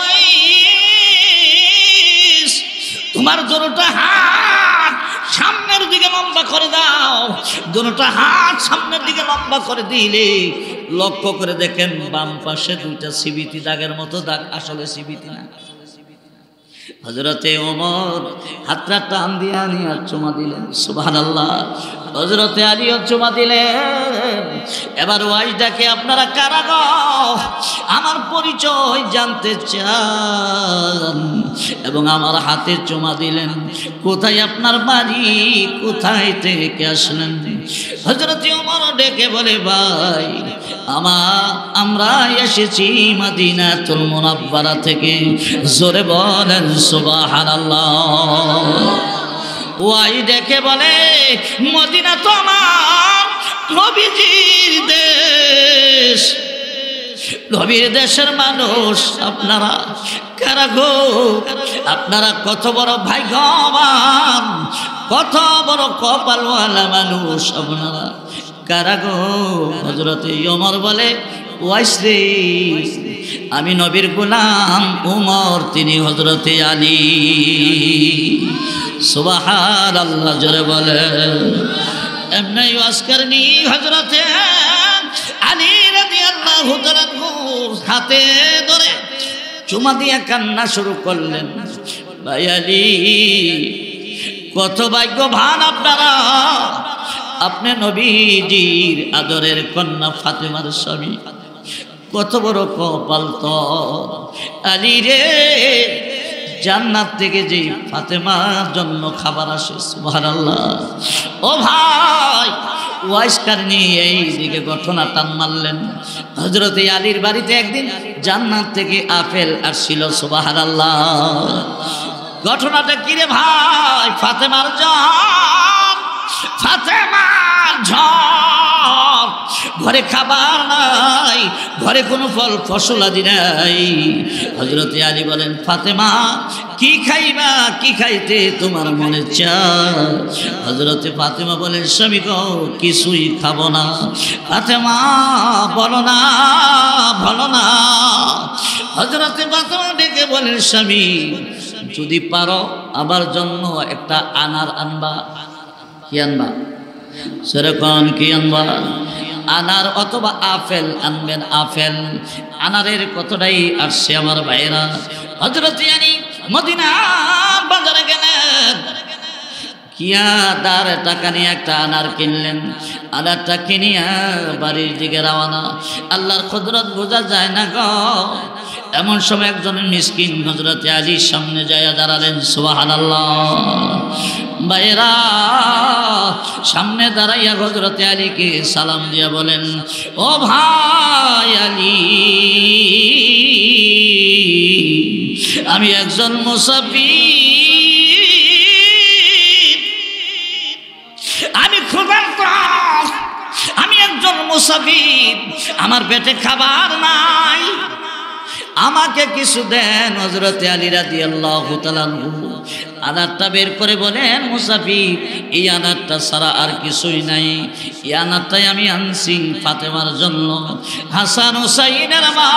তোমার দুটো হাত সামনের দিকে লম্বা করে দাও। দুটো হাত সামনের দিকে লম্বা করে দিলে লক্ষ্য করে দেখেন বাম পাশে দুইটা সিবিতি দাগের মতো দাগ, আসলে সিবিতি না। হযরতে ওমর হাতটা টান দিয়ে নিয়ে চুমা দিলেন। সুবহানাল্লাহ। হযরতে আলীও চুমা দিলেন। এবার ওয়াইসটাকে, আপনারা কারা গো? আমার পরিচয় জানতে চান এবং আমার হাতে চুমা দিলেন। কোথায় আপনার বাড়ি? কোথায় থেকে আসলেন? হযরতে ওমর ডেকে বলে, ভাই আমরা এসেছি মদিনাতুল মুনাওয়ারা থেকে। জোরে বলেন সুবহানাল্লাহ। ওয়াই ডেকে বলে, মদিনা তো আমার নবীজির দেশ, নবীর দেশের মানুষ। আপনারা কারা গো? আপনারা কত বড় ভাগ্যবান, কত বড় কপালওয়ালা মানুষ আপনারা। কারা গো? হযরতে ওমর বলে, ওয়াইস রে, আমি নবীর গোলাম ওমর, তিনি হযরতে আলী। সুবহানাল্লাহ। জোরে বলে। এমনি ওয়াজ করেনি হযরতে আলী রাদিয়াল্লাহু তাআলা হাতে ধরে চুমা দিয়ে কান্না শুরু করলেন। ভাই আলী, কত ভাগ্যবান আপনারা, আপনি নবীজির আদরের কন্যা ফাতেমার স্বামী। কত বড় কপাল তো আলী রে, জান্নাত থেকে যে ফাতেমার জন্য খাবার আসে। সুবহানাল্লাহ। ও ভাই, ওয়াইস কারণে এই দিকে ঘটনা টান মারলেন। হযরতে আলীর বাড়িতে একদিন জান্নাত থেকে আপেল আসছিল। সুবহানাল্লাহ। ঘটনাটা কি রে ভাই? ফাতেমার জান, ফাতেমার জান ঘরে খাবার নাই, ঘরে কোনো ফল ফসলাদি নাই। হযরত আলী বলেন, ফাতেমা কি খাইবা, কি খাইতে তোমার মনে চায়? হযরত ফাতেমা বলেন, স্বামী গো কিছুই খাবো না। ফাতেমা বলো না, বলো না। হযরত ফাতেমা ডেকে বলেন, স্বামী যদি পারো আমার জন্য একটা আনার আনবা। কি আনবা? সেরকম কি আনবা? আনার অথবা আপেল আনবেন। আপেল আনারের কতটাই আসছে আমার ভাইরা। হযরত আলী মদিনা বাজারে গেলেন, কিয়া দার টাকা নিয়ে একটা আনার কিনলেন। আনারটা কিনিয়া বাড়ির দিকে রওনা। আল্লাহর কুদরত বোঝা যায় না গো। এমন সময় একজন মিসকিন হযরত আলীর সামনে যায় দাঁড়ালেন। সুবহানাল্লাহ। ভাইরা সামনে দাঁড়াইয়া হযরত আলীকে সালাম দিয়া বলেন, ও ভাই আলী, আমি একজন মুসাফির, আমি ক্ষুধার্ত, আমি একজন মুসাফির, আমার পেটে খাবার নাই, আমাকে কিছু দেন। হযরত আলী রাদিয়াল্লাহু তাআলা আনারটা বের করে বলেন, মুসাফির এই আনারটা ছাড়া আর কিছুই নাই। এই আনারটাই আমি আনছি ফাতেমার জন্য। হাসান হুসাইনের মা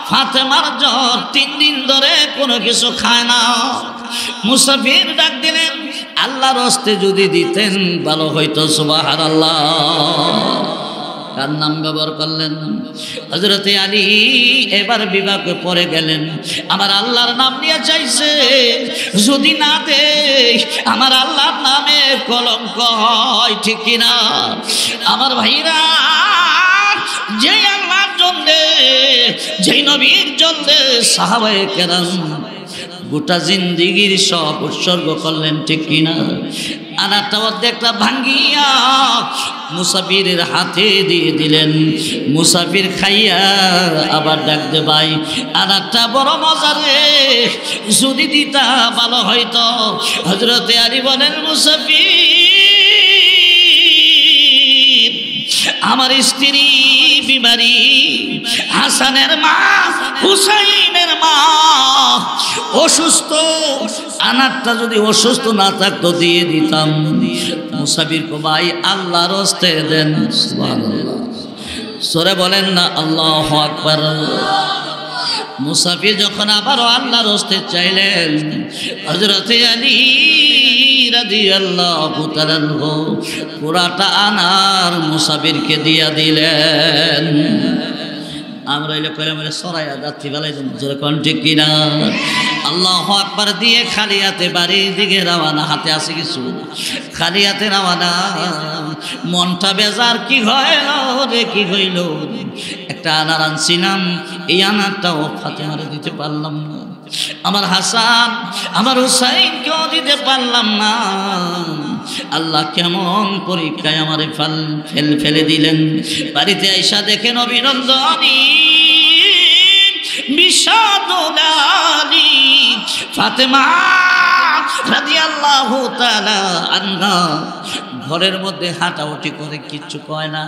ফাতেমার জ্বর 3 দিন ধরে কোনো কিছু খায় না। মুসাফির ডাক দিলেন, আল্লাহর হস্তে যদি দিতেন ভালো হইতো। সুবহানাল্লাহ। কার নাম ব্যবহার করলেন? হযরত আলী এবার বিভাগে পড়ে গেলেন। আমার আল্লাহর নাম নিয়ে চাইছে, যদি না দে আমার আল্লাহর নামে কলঙ্ক হয়, ঠিক কিনা? আমার ভাইরা, যে আল্লাহর জন্যে, যে নবীর জন্যে সাহাবায়ে কেরাম গোটা জিন্দিগির সব উৎসর্গ করলেন, ঠিক কিনা? আনারটা অর্ধেকটা ভাঙ্গিয়া মুসাফিরের হাতে দিয়ে দিলেন। মুসাফির খাইয়া আবার ডাক দে, ভাই আনারটা বড় মজা রে, যদি দিতা ভালো হয়তো। হযরত আলী বলেন, মুসাফির আমার স্ত্রী বিমারি, হাসানের মা হুসাইনের মা অসুস্থ, আনারটা যদি অসুস্থ না থাকতো দিয়ে দিতাম। মুসাফির কো ভাই আল্লাহর হস্তে দেন। সুবহানাল্লাহ। সরে বলেন না আল্লাহু আকবার। মুসাফির যখন আবারও আল্লাহর হস্তে চাইলেন, হযরত আলী রাদিয়াল্লাহু তাআলা পুরাটা আনার মুসাফিরকে দিয়া দিলেন। আমরা এলে করে মানে সরাইয়া যাচ্ছি বেলায় যেরকম, ঠিক কিনা? আল্লাহু আকবার দিয়ে খালি হাতে বাড়ির দিকে রওনা। হাতে আছে কিছু, খালি হাতে রওনা। মনটা বেজার, কি হইল রে, কি হইল? একটা আনার আনছিলাম, এই আনারটাও ফাতেমারে দিতে পারলাম না। আমার হাসান আমার হুসাইনকেও দিতে পারলাম না। আল্লাহ কেমন পরীক্ষায় আমারে ফেলে দিলেন। বাড়িতে আইসা দেখেন অভিনন্দনী বিষাদুলালি ফাতেমা রাদিয়াল্লাহু তাআলা আনহা ঘরের মধ্যে হাঁটাউটি করে, কিচ্ছু কয় না।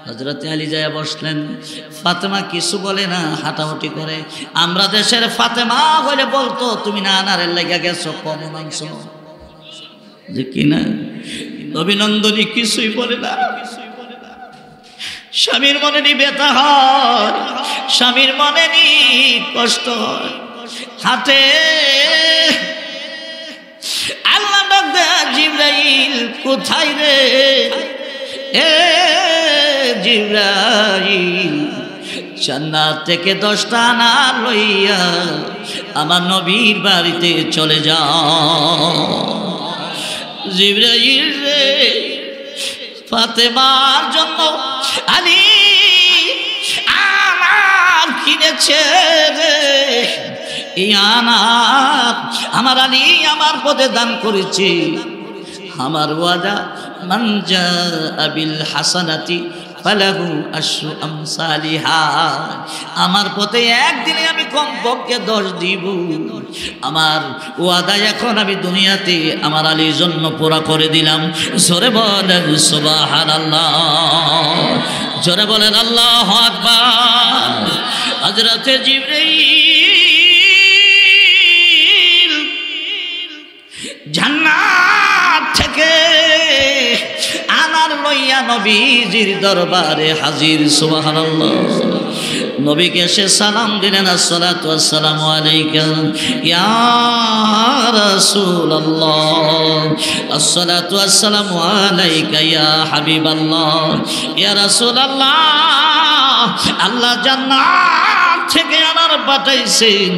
হযরত আলী যায় বসলেন। ফাতেমা কিছু বলে না, হাঁটাউটি করে। আমরা দেশের ফাতেমা হইলে বলতো, তুমি না আনারের লাগা গেছো কম মাংস, যে কিনা? অভিনন্দনী কিছুই বলে না। স্বামীর মনে নি ব্যথা হয়, স্বামীর মনে নি কষ্ট হয়। হাতে আল্লাহ ডাক দেয়, জিবরাইল কোথায় রে? এ জিবরাইল, জান্নাত থেকে 10টা আনার লইয়া আমার নবীর বাড়িতে চলে যাও। জিবরাইল রে, ফাতেমার জন্য আলী আনার কিনেছে রে। এই আনার আমার আলী আমার পদে দান করেছে। আমার ওয়াদা, মান জাআ বিল হাসানাতি ফালাহু আশরু আমসালিহা। আমার পথে একদিনে আমি কমপক্ষে 10 দিব। আমার ওয়াদা এখন আমি দুনিয়াতে আমার আলীর জন্য পুরা করে দিলাম। জোরে বলেন সুবহানাল্লাহ, জোরে বলেন আল্লাহু আকবার। হযরতে জিবরাইল জান্নাত থেকে আনার লইয়া নবীজির দরবারে হাজির। সুবহানাল্লাহ। নবীকে এসে সালাম দিলেন, আসসালাতু ওয়াসসালামু আলাইকা ইয়া রাসূলুল্লাহ, আসসালাতু ওয়াসসালামু আলাইকা ইয়া হাবিবাল্লাহ, ইয়া রাসূলুল্লাহ, আল্লাহ জান্নাত থেকে আনার পাঠাইছেন।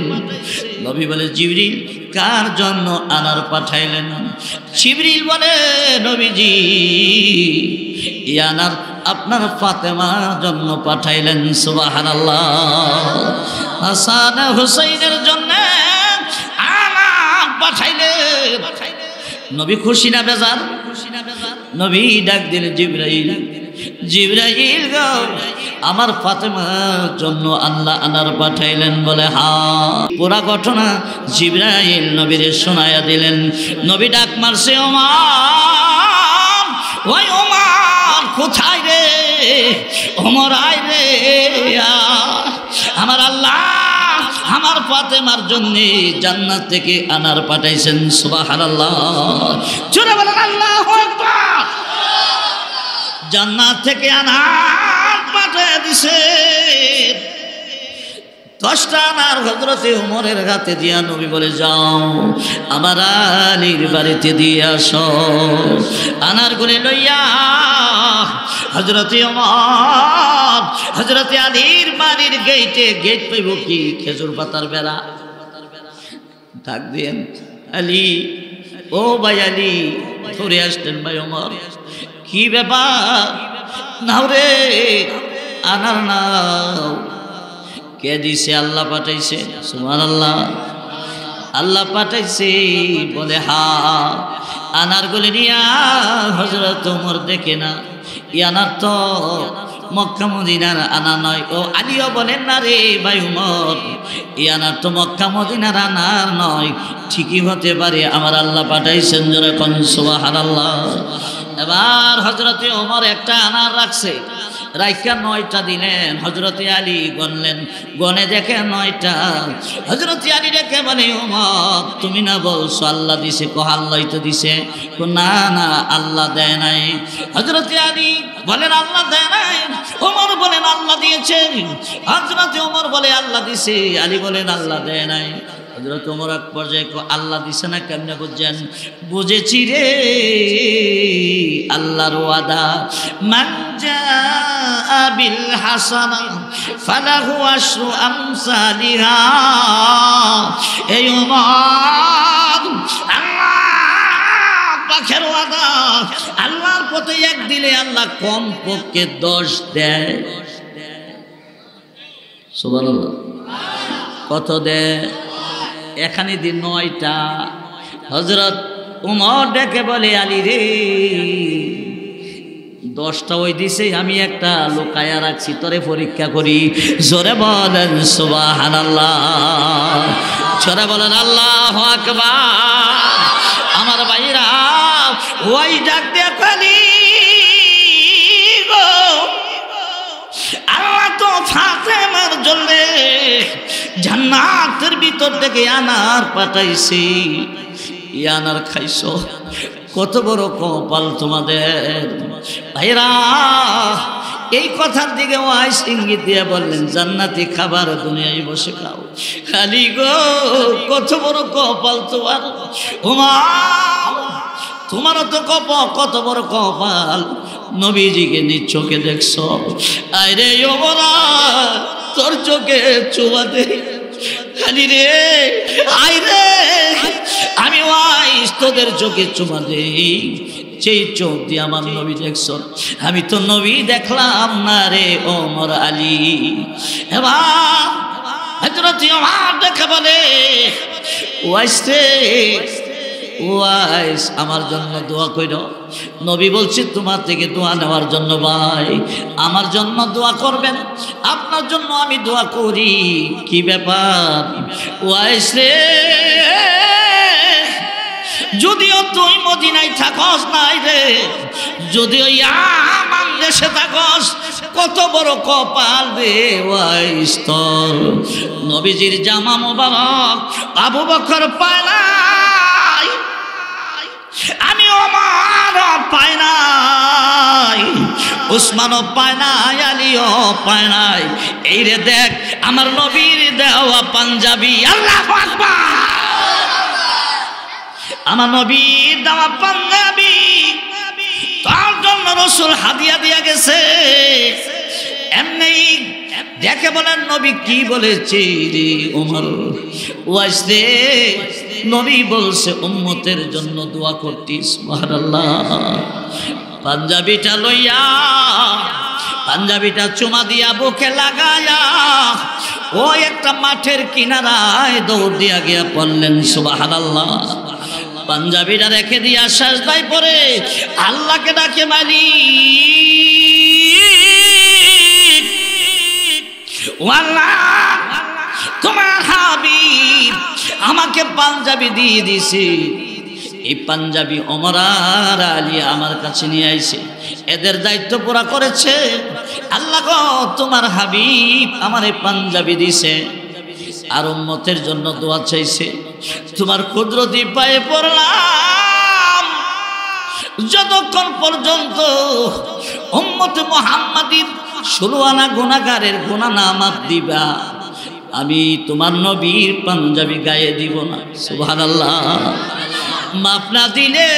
নবী বলে, জিবরিল কার জন্য আনার পাঠাইলেন? জিবরিল বলে, নবীজি এই আনার আপনার ফাতেমার জন্য পাঠাইলেন। সুবহানাল্লাহ। হাসান হুসাইনের জন্য আনার পাঠাইলেন। নবী খুশি না বেজার? নবী ডাক দিলেন, জিবরাইল, জিবরাইল গো, আমার ফাতেমার জন্য আল্লাহ আনার পাঠাইলেন? বলে হ্যাঁ। পুরা ঘটনা জিবরাইল নবীরে শোনায়া দিলেন। নবী ডাক মারছে, ওমর, ওই ওমর কোথায় রে? ওমর আয় রে, আমার আল্লাহ আমার ফাতেমার জন্য জান্নাত থেকে আনার পাঠাইছেন। সুবহানাল্লাহ, জোরে বলেন আল্লাহু আকবার। জান্নাত থেকে আনার পাঠিয়ে দিছে। 10টা আনার হযরতে ওমরের হাতে দিয়া নবী বলে, যাও আমার আলীর বাড়িতে দিয়ে আসো। আনারগুলি লইয়া হযরতে ওমর হযরতে আলীর বাড়ির গেটে, গেট পাইব কি খেজুর পাতার বেড়া, ডাক দেন, আলী, ও ভাই আলী, ধরে আসতেন ভাই ওমর, কি ব্যাপার? নাও রে আনার নাও। কে দিছে? আল্লাহ পাঠাইছে। সুবহানাল্লাহ, আল্লাহ পাঠাইছে। বলে হা। আনারগুলি নিয়া হযরত ওমর দেখে না, ই আনার তো মক্কা মদিনার আনা নয়। ও আলীও বলেন, না রে ভাই ওমর, ই আনার তো মক্কা মদিনার আনার নয়। ঠিকই হতে পারে, আমার আল্লাহ পাঠাইছেন। জোরে কোন সুবহানাল্লাহ। এবার হযরতে ওমর একটা আনার রাখছে, রাইখা 9টা দিলেন। হযরতে আলী গণলেন, গনে দেখে 9টা। হযরতে আলী দেখে বলে, ওমর তুমি না বলছো আল্লাহ দিছে? কো আল্লাহই তো দিছে। না না, আল্লাহ দেয় নাই। হযরতে আলী বলেন, আল্লাহ দেয় নাই। ওমর বলেন, আল্লাহ দিয়েছে। হযরতে ওমর বলে, আল্লাহ দিছে। আলী বলেন, আল্লাহ দেয় নাই। হযরত ওমর এক পর্যায়ে আল্লাহ দিছে না কেমনে বুঝছেন? বুঝেছি রে, আল্লাহর ওয়াদা, মান জাআ বিল হাসানা ফালাহু আশরু আমসালিহা। এই ওমর, আল্লাহ পাকের ওয়াদা, আল্লাহর পথে এক দিলে আল্লাহ কম পক্ষে 10 দেয়। সুবহানাল্লাহ। কত দেয়? এখানে দিন 9টা। হযরত ওমর ডেকে বলে, আলী রে, 10টা ওই দিছে, আমি একটা লুকায়া রাখছি, তোরে পরীক্ষা করি। জোরে বলেন সুবহানাল্লাহ, জোরে বলেন আল্লাহু আকবার। আমার ভাইরা, ওই ডাক দিয়ে বলি, আল্লাহ তো ফাতেমার জন্য জান্নাতের ভিতর থেকে আনার পাঠাইছি। ই আনার খাইছো, কত বড় কপাল তোমাদের। ভাইরা, এই কথার দিকে ওয়াইস ইঙ্গিত দিয়ে বললেন, জান্নাতি খাবার দুনিয়ায় বসে খাও। খালি গো, কত বড় কপাল তোমার। ওমা, তোমারও তো কত বড় কপাল, নবীজিকে নিজ চোখে দেখছো। আরে ওমরা, তোর চোখে চুমা দে। খালি রে, আই রে, আমি ওয়াইস তোদের চোখে চুমা দেই। যেই চোখ দিয়ে আমার নবী দেখছ, আমি তো নবী দেখলাম না রে ওমর আলী। এবার হযরত ওমর দেখে বলে, ওয়াইস রে, ওয়াইস আমার জন্য দোয়া কইরো। নবী বলছে তোমার থেকে দোয়া নেওয়ার জন্য ভাই আমার জন্য দোয়া করবেন, আপনার জন্য আমি দোয়া করি। কি ব্যাপার ওয়াইস রে, যদিও তুই মদিনায় থাকস নাই রে, যদিও আমার দেশে থাকস, কত বড় কপাল রে ওয়াইস তোর। নবীজির জামা মোবারক আবু বকর পায় নাই, আমি ওমর পায় নাই, উসমানও পায় নাই, আলীও পায় নাই। এই রে দেখ আমার নবীর দেওয়া পাঞ্জাবি, আল্লাহু আকবার, আমার নবীর দেওয়া পাঞ্জাবি তার জন্য রাসূল হাদিয়া দিয়া গেছে। এমনি দেখে বলেন নবী কি বলেছে রে ওমর, ওয়াইস রে নবী বলছে উম্মতের জন্য দোয়া করতিস। সুবহানাল্লাহ। পাঞ্জাবিটা লইয়া, পাঞ্জাবিটা চুমা দিয়া বুকে লাগায়া ও একটা মাঠের কিনারায় দৌড় দিয়া গিয়া পড়লেন। সুবহানাল্লাহ। পাঞ্জাবিটা রেখে দিয়া সাজদায় পড়ে আল্লাহকে ডাকে, মালিক ও আল্লাহ, তোমার হাবিব আমাকে পাঞ্জাবি দিয়ে দিছে, এই পাঞ্জাবি ওমর আর আলী আমার কাছে নিয়ে আইছে, এদের দায়িত্ব পুরা করেছে। আল্লাহ গো তোমার হাবিব আমার এই পাঞ্জাবি দিছে আর উম্মতের জন্য দোয়া চাইছে, তোমার কুদরতি পায়ে পড়লাম, যতক্ষণ পর্যন্ত উম্মত মুহাম্মাদীর 16 আনা গুনাহগারের গুনাহ না মাফ দিবা আমি তোমার নবীর পাঞ্জাবি গায়ে দিব না। সুবহানাল্লাহ। মাফ না দিলে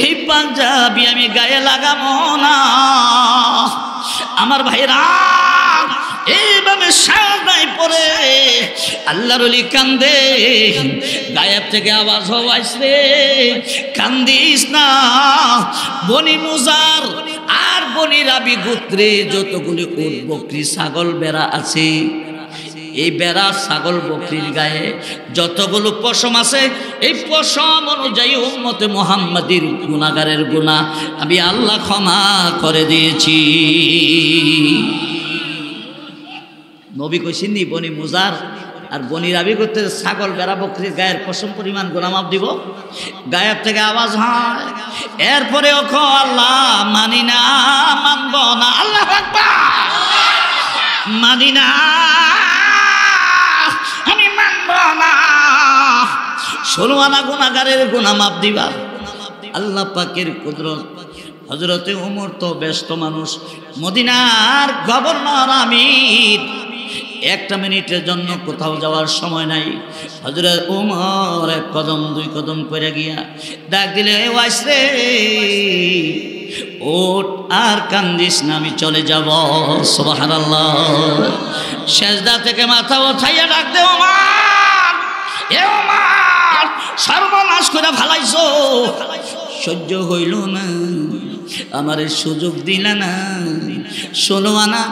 এই পাঞ্জাবি আমি গায়ে লাগাবো না। আমার ভাইরা এইভাবে সাজদায় পড়ে আল্লাহর ওলি কান্দে, গায়েব থেকে আওয়াজ হওয়াইছে কান্দিস না। বনি মুজার আর বনি রাবি গোত্রে যতগুলি উট বকরি ছাগল বেড়া আছে, এই বেড়া ছাগল বকরির গায়ে যতগুলো পশম আছে, এই পশম অনুযায়ী উম্মতে মুহাম্মাদীর গুনাহগারের গুনাহ আমি আল্লাহ ক্ষমা করে দিয়েছি। নবী কইছেন নি বনি মুজার আর বনি রাবি করতে ছাগল বেড়া বকরির গায়ের পশম পরিমাণ গুনাহ মাফ দিব? গায়েব থেকে আওয়াজ হয়, এরপরে ওখো আল্লাহ মানি না, মানব না। আল্লাহু আকবার। মানি না, আমি মানব না। 16 আনা গুনাহগারের গুনাহ মাফ দিবা। আল্লাহ পাকের কুদরত। হযরতে ওমর তো ব্যস্ত মানুষ, মদিনার গভর্নর আমির, একটা মিনিটের জন্য কোথাও যাওয়ার সময় নাই। হযরত ওমর এক কদম দুই কদম করে গিয়া ডাক দিলে, ওয়াইস রে ওঠ আর কান্দিস না, আমি চলে যাব। সুবহানাল্লাহ। সেজদা থেকে মাথা উঠাইয়া ডাক দে, ওমর, এ ওমর, সর্বনাশ করে ফালাইছো, সহ্য হইল না, আমারে সুযোগ দিলা না। 16 আনা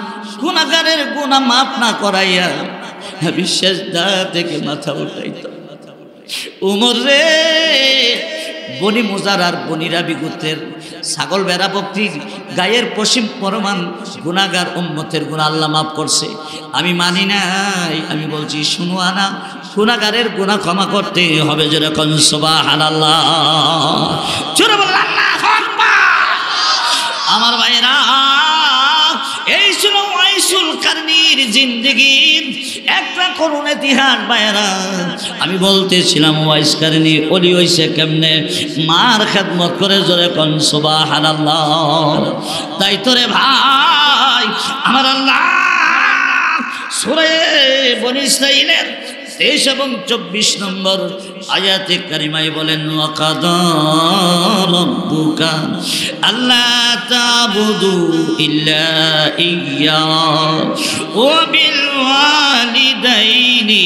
গুনাহগারের গুনাহ মাফ না করাইয়া আমি সেজদা থেকে মাথা উঠাইতাম। ওমর রে, বনি মুজার আর বনি রাবি গোত্রের ছাগল বেড়া বকরির গায়ের পশম পরমান গুনাহগার উম্মতের গুনাহ আল্লাহ মাফ করছে, আমি মানি নাই। আমি বলছি 16 আনা গুনাহগারের গুনাহ ক্ষমা করতে হবে। যেরকম সুবহানাল্লাহ। জোরে বল আল্লাহু আকবার। আমার ভাইরা, এই ছিল ওয়াইসুল কারনির জিন্দেগির একটা করুণ ইতিহাস। ভাইরা আমি বলতেছিলাম ওয়াইস কারনি ওলি হইছে কেমনে, মার খেদমত করে। জোরে কোন সুবহানাল্লাহ। তাই তোরে ভাই আমার আল্লাহ সূরা বনী ইসরাঈলের 23 এবং 24 নম্বর আয়াতে কারিমায় বলেন, ওয়াকাদা রাব্বুকা আল্লা তা'বুদু ইল্লা ইয়্যা ওয়া বিল ওয়ালিদাইনি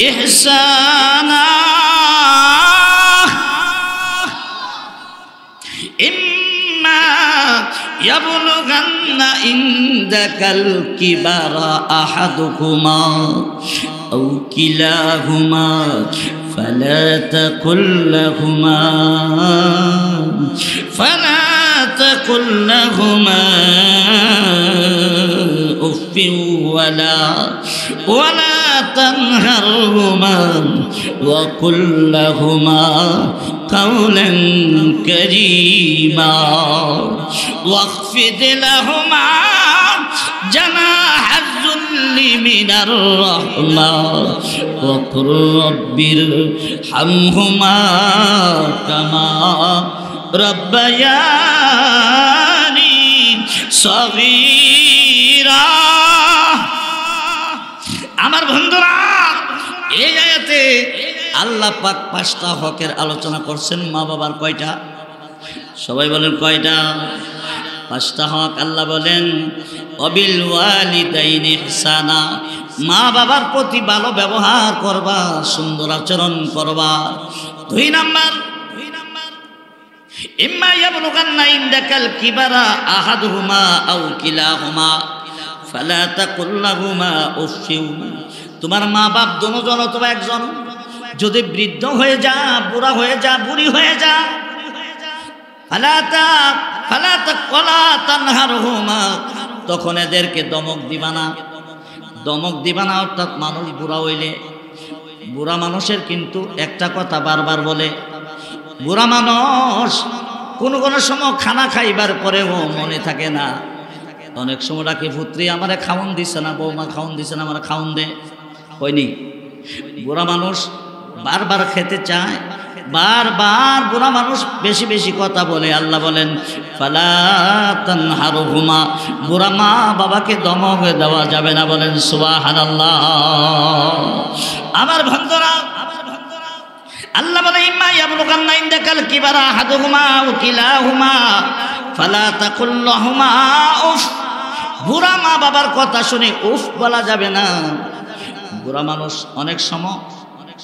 ইহসানা ইম্মা ইয়াবলুগান্না ইনদাকাল কিবারা আহাদুকুমা أو كلاهما فلا تقل لهما أف ولا تنهرهما وقل لهما قولا كريما واخفض لهما جناح الذل من الرحمة وقل رب ارحمهما كما ربياني صغيرا আমার বন্ধুরা এই আয়াতে আল্লাহ পাক পাঁচটা হকের আলোচনা করছেন মা বাবার কয়টা সবাই বলেন কয়টা পাঁচটা হক আল্লাহ বলেন অবিল ওয়ালিদাইনি ইহসানা মা বাবার প্রতি ভালো ব্যবহার করবা সুন্দর আচরণ করবা দুই নাম্বার ইম্মা ইয়াবলুগান্না ইনদাকাল কিবারা আহাদুহুমা আও কিলাহুমা ফালা তাকুল লাহুমা উফিউ তোমার মা বাপ দুজন অথবা একজন যদি বৃদ্ধ হয়ে যা বুড়া হয়ে যা বুড়ি হয়ে যা ফালা তানহারহুমা তখন এদেরকে দমক দিবা না অর্থাৎ মানুষ বুড়া হইলে বুড়া মানুষের কিন্তু একটা কথা বারবার বলে বুড়া মানুষ কোন সময় খানা খাইবার পরেও মনে থাকে না অনেক সময় ডাকে পুত্রী আমারে খাওন দিছে না বৌমা খাওন দিছে না আমার খাওন দে হয়নি বুড়া মানুষ বারবার খেতে চায় বারবার বুড়া মানুষ বেশি বেশি কথা বলে আল্লাহ বলেন ফালা তানহারহুমা বুড়া মা বাবাকে দমক দেওয়া যাবে না বলেন সুবহানাল্লাহ আমার বন্ধুরা আল্লাহ বলে ইম্মা ইয়াবলুগান্না ইনদাকাল কিবারা আহাদুহুমা আও কিলাহুমা ফালা তাকুল লাহুমা উফ বুড়া মা বাবার কথা শুনে উফ বলা যাবে না বুড়া মানুষ অনেক সময়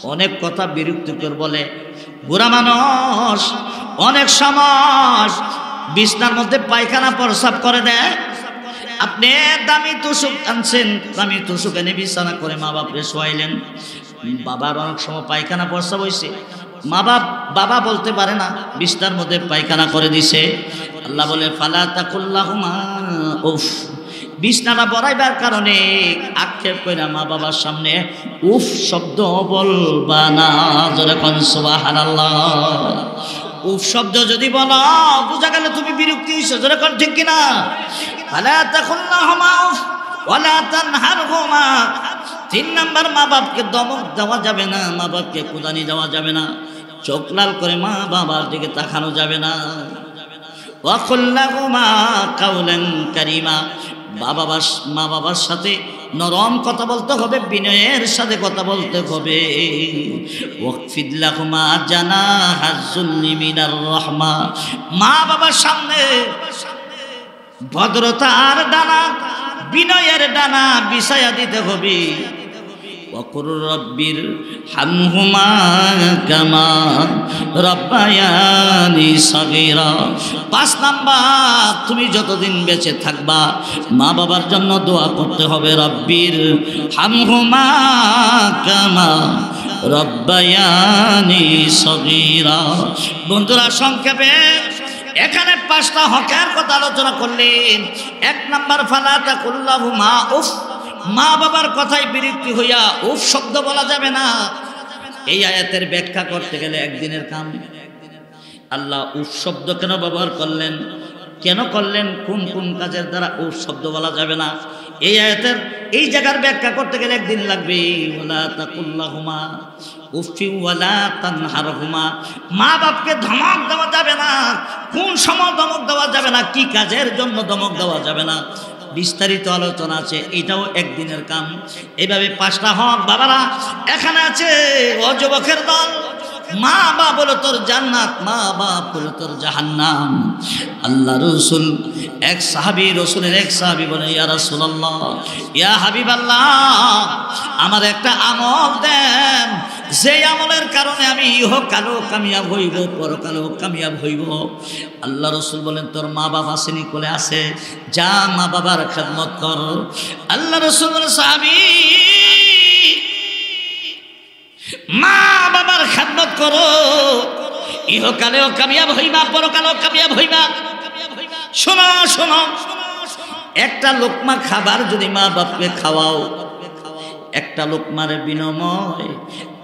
অনেক কথা বিরক্তিকর বলে বুড়া মানুষ অনেক সময় বিছনার মধ্যে পায়খানা প্রস্রাব করে দেয় আপনি দামি তুষক আনছেন দামি তুষক এনে বিছানা করে মা বাপরে শোয়াইলেন বাবার অনেক সময় পায়খানা প্রস্রাব হয়েছে বাবা বলতে পারে না বিছনার মধ্যে পায়খানা করে দিছে আল্লাহ বলে ফালা তাকুল লাহুমা উফ বিছনাটা বড়াইবার কারণে আক্ষেপ করে মা বাবার সামনে উফ শব্দ বলবা না জোরে কোন সুবহানাল্লাহ উফ শব্দ যদি বলো বুঝা গেল তুমি বিরক্তি হইছো জোরে কোন ঠিক কিনা ফালা তাকুল লাহুমা উফ ওয়ালা তানহারহুমা তিন নাম্বার মা বাপকে দমক দেওয়া যাবে না মা বাপকে কুদানি দেওয়া যাবে না চোখ লাল করে মা বাবার দিকে তাকানো যাবে না ওয়াকুল লাহুমা কাওলান কারীমা মা বাবার সাথে নরম কথা বলতে হবে বিনয়ের সাথে কথা বলতে হবে ওয়াকফিদ লাহুমা জানাহাজ যুল্লি মিনার রাহমা মা বাবার সামনে ভদ্রতার ডানা বিনয়ের ডানা বিছায়া দিতে হবে ওয়াকুর রব্বির হামহুমা কামা রব্বায়ানি সগীরা পাঁচ নাম্বার তুমি যতদিন বেঁচে থাকবা মা বাবার জন্য দোয়া করতে হবে রব্বির হামহুমা কামা রব্বায়ানি সগীরা বন্ধুরা সংক্ষেপে এখানে পাঁচটা হকের কথা আলোচনা করলেন এক নাম্বার ফালা তাকুল লাহুমা উফ মা বাবার কথায় বিরক্তি হইয়া উফ শব্দ বলা যাবে না এই আয়াতের ব্যাখ্যা করতে গেলে একদিনের কাম আল্লাহ উফ শব্দ কেন ব্যবহার করলেন কেন করলেন কোন কোন কাজের দ্বারা উফ শব্দ বলা যাবে না এই আয়াতের এই জায়গার ব্যাখ্যা করতে গেলে একদিন লাগবে ওয়ালা তাকুল লাহুমা উফি ওয়ালা তানহারহুমা মা বাপকে ধমক দেওয়া যাবে না কোন সময় ধমক দেওয়া যাবে না কি কাজের জন্য ধমক দেওয়া যাবে না বিস্তারিত আলোচনা আছে এটাও একদিনের কাম এইভাবে পাঁচটা হক বাবারা এখানে আছে ও যুবকের দল মা বাপ বলো তোর জান্নাত মা বাপ বলো তোর জাহান্নাম আল্লাহ রসুল এক সাহাবী রসুলের এক সাহাবী বলে ইয়া রাসূলুল্লাহ ইয়া হাবিবাল্লাহ আমার একটা আমল দেন যে আমলের কারণে আমি ইহকালেও কামিয়াব হইব পরকালেও কামিয়াব হইব আল্লাহ রসুল বলেন তোর মা বাবা আসেনি কোলে আসে যা মা বাবার খেদমত কর আল্লাহ রসুল বলেন সাহাবী মা বাবার খেদমত করো, ইহকালেও কামিয়াব হইবা, পরকালেও কামিয়াব হইবা। শোনো শোনো, একটা লোকমা খাবার যদি মা বাপকে খাওয়াও, একটা লোকমার বিনিময়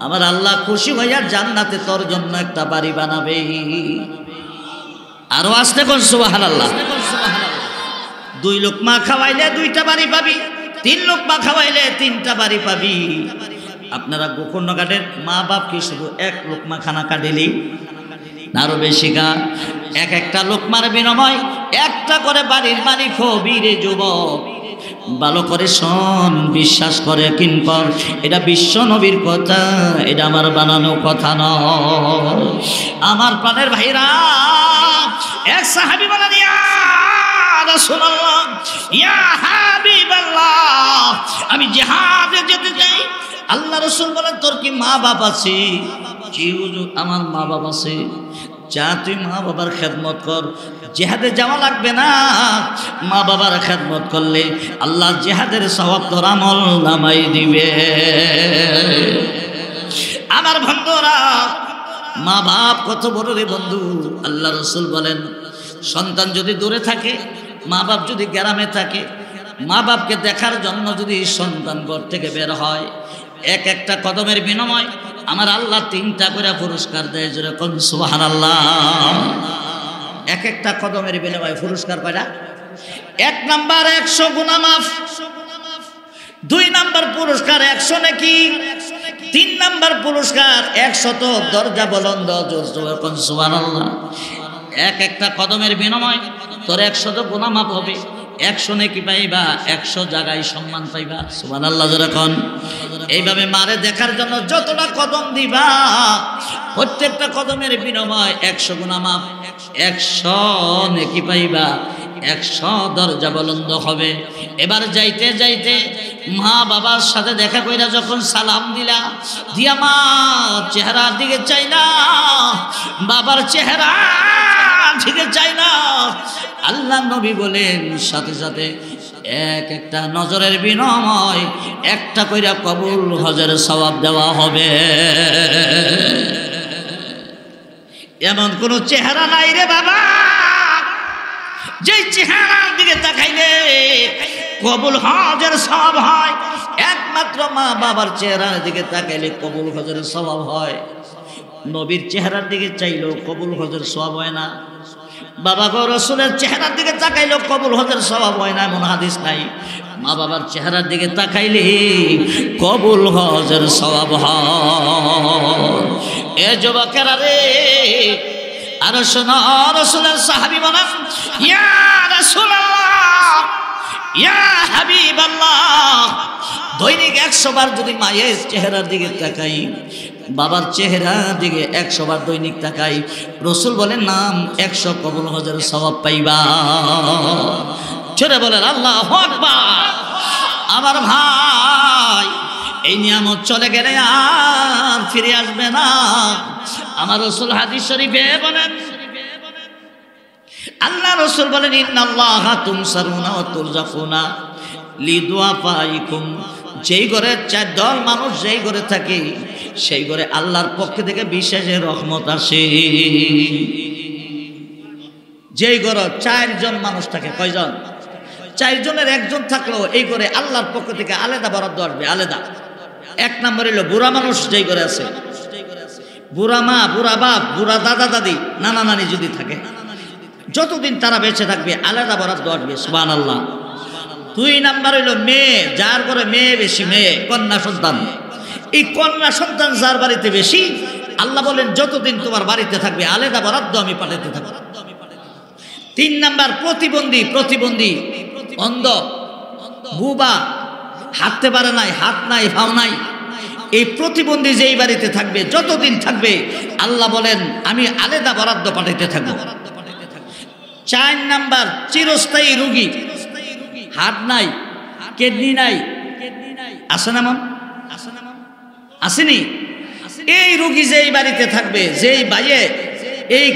আমার আল্লাহ খুশি হইয়া জান্নাতে তোর জন্য একটা বাড়ি বানাবে। আরো আসতে কোন সুবহানাল্লাহ। 2 লোকমা খাওয়াইলে 2টা বাড়ি পাবি, 3 লোকমা খাওয়াইলে 3টা বাড়ি পাবি। আপনারা গোকর্ণঘাটের মা বাপ কি শুধু 1 লোকমা খানা কাটিলি? আরো বেশি গা, এক একটা লোকমার বিনিময় একটা করে বাড়ির মালিক হবি রে যুবক। ভালো করে শোন, বিশ্বাস করে কিনপর, এটা বিশ্ব নবীর কথা, এটা আমার বানানো কথা নয়। আমার প্রাণের ভাইরা, এক সাহাবী বলেন, ইয়া রাসূলুল্লাহ, ইয়া হাবিবাল্লাহ, আমি জিহাদে যেতে চাই। আল্লাহ রাসূল বলেন, তোর কি মা বাপ আছে? জি হুজুর, আমার মা বাপ আছে। যা, তুই মা বাবার খেদমত কর, জিহাদে যাওয়া লাগবে না। মা বাবার খেদমত করলে আল্লাহ জিহাদের সওয়াব তোর আমল নামাই দিবে। আমার বন্ধুরা, মা বাপ কত বড় রে বন্ধু। আল্লাহ রাসূল বলেন, সন্তান যদি দূরে থাকে, মা বাপ যদি গ্রামে থাকে, মা বাপকে দেখার জন্য যদি সন্তান ঘর থেকে বের হয়, এক একটা কদমের বিনিময় আমার আল্লাহ 3টা করে পুরস্কার দেয়। যেরকম সুবহানাল্লাহ। এক একটা কদমের বিনিময়ে পুরস্কার কয়টা? 1 নাম্বার 100 গুনাহ মাফ, 2 নাম্বার পুরস্কার 100 নেকি, 3 নাম্বার পুরস্কার 100 দরজা বুলন্দ। যেরকম সুবহানাল্লাহ। এক একটা কদমের বিনিময় তোর 100 গুনাহ মাফ হবে, 100 নেকি পাইবা, 100 জায়গায় সম্মান পাইবা। সুবহানাল্লাহ। যেরকম এইভাবে মারে দেখার জন্য যতটা কদম দিবা, প্রত্যেকটা কদমের বিনিময় 100 গুনাহ মাফ, 100 নেকি পাইবা, 100 দরজা বুলন্দ হবে। এবার যাইতে যাইতে মা বাবার সাথে দেখা কইরা যখন সালাম দিলা, দিয়া মা চেহারার দিকে চাই না, বাবার চেহারা দিকে চাই না, আল্লাহ নবী বলেন সাথে সাথে এক একটা নজরের বিনিময় একটা কইরা কবুল হজের সওয়াব দেওয়া হবে। এমন কোন চেহারা নাই রে বাবা, যে চেহারার দিকে তাকাইলে কবুল হজের সওয়াব হয়। একমাত্র মা বাবার চেহারার দিকে তাকাইলে কবুল হজের সওয়াব হয়। নবীর চেহারার দিকে চাইলেও কবুল হজের সওয়াব হয় না। বাবা গো রাসূলের চেহারার দিকে তাকাইলেও কবুল হজের সওয়াব হয় না, এমন হাদিস নাই। মা বাবার চেহারার দিকে তাকাইলে কবুল হজের সওয়াব হয়। এ যুবকেরা রে, আর শোনো, রাসূলের সাহাবী বলেন, ইয়া রাসূলুল্লাহ, ইয়া হাবিবাল্লাহ, দৈনিক 100 বার যদি মায়ের চেহারার দিকে তাকাই, বাবার চেহারার দিকে 100 বার দৈনিক তাকাই, রাসূল বলেন নাম 100 কবুল হজের সওয়াব পাইবা। ছেড়ে বলেন আল্লাহু আকবার। আমার ভাই, এই নিয়ামত চলে গেলে আর ফিরে আসবে না। আমার রাসূল হাদিস শরীফে বলেন, আল্লাহ রাসূল বলেন, ইন্নাল্লাহা তুনসারুনা ওয়া তুরজাকুনা লিদুআফাইকুম। যেই ঘরে 4 দল মানুষ যেই ঘরে থাকে, সেই ঘরে আল্লাহর পক্ষ থেকে বিশেষ রহমত আসে। যেই ঘরে 4 জন মানুষ থাকে, কয়জন? 4 জনের 1 জন থাকলেও এই ঘরে আল্লাহর পক্ষ থেকে আলাদা বরাদ্দ আসবে, আলাদা। 1 নম্বর হলো বুড়া মানুষ যেই ঘরে আছে, বুড়া মা, বুড়া বাপ, বুড়া দাদা দাদি, নানা নানি যদি থাকে, যতদিন তারা বেঁচে থাকবে আলাদা বরাদ্দ আসবে। সুবহানাল্লাহ। 2 নাম্বার হইল মেয়ে, যার ঘরে মেয়ে বেশি, মেয়ে কন্যা সন্তান। এই কন্যা সন্তান যার বাড়িতে বেশি, আল্লাহ বলেন যতদিন তোমার বাড়িতে থাকবে আলাদা বরাদ্দ আমি পাঠাতে থাকবো। 3 নাম্বার প্রতিবন্ধী, প্রতিবন্ধী, অন্ধ, বুবা, হাঁটতে পারে নাই, হাত নাই, পাও নাই, এই প্রতিবন্ধী যেই বাড়িতে থাকবে যতদিন থাকবে আল্লাহ বলেন আমি আলাদা বরাদ্দ পাঠাতে থাকবো। 4 নাম্বার চিরস্থায়ী রোগী, হাত নাই, কিডনি নাই, আছে না মন? আসেনি? এই রোগী যেই বাড়িতে থাকবে, যেই বাইয়ে এই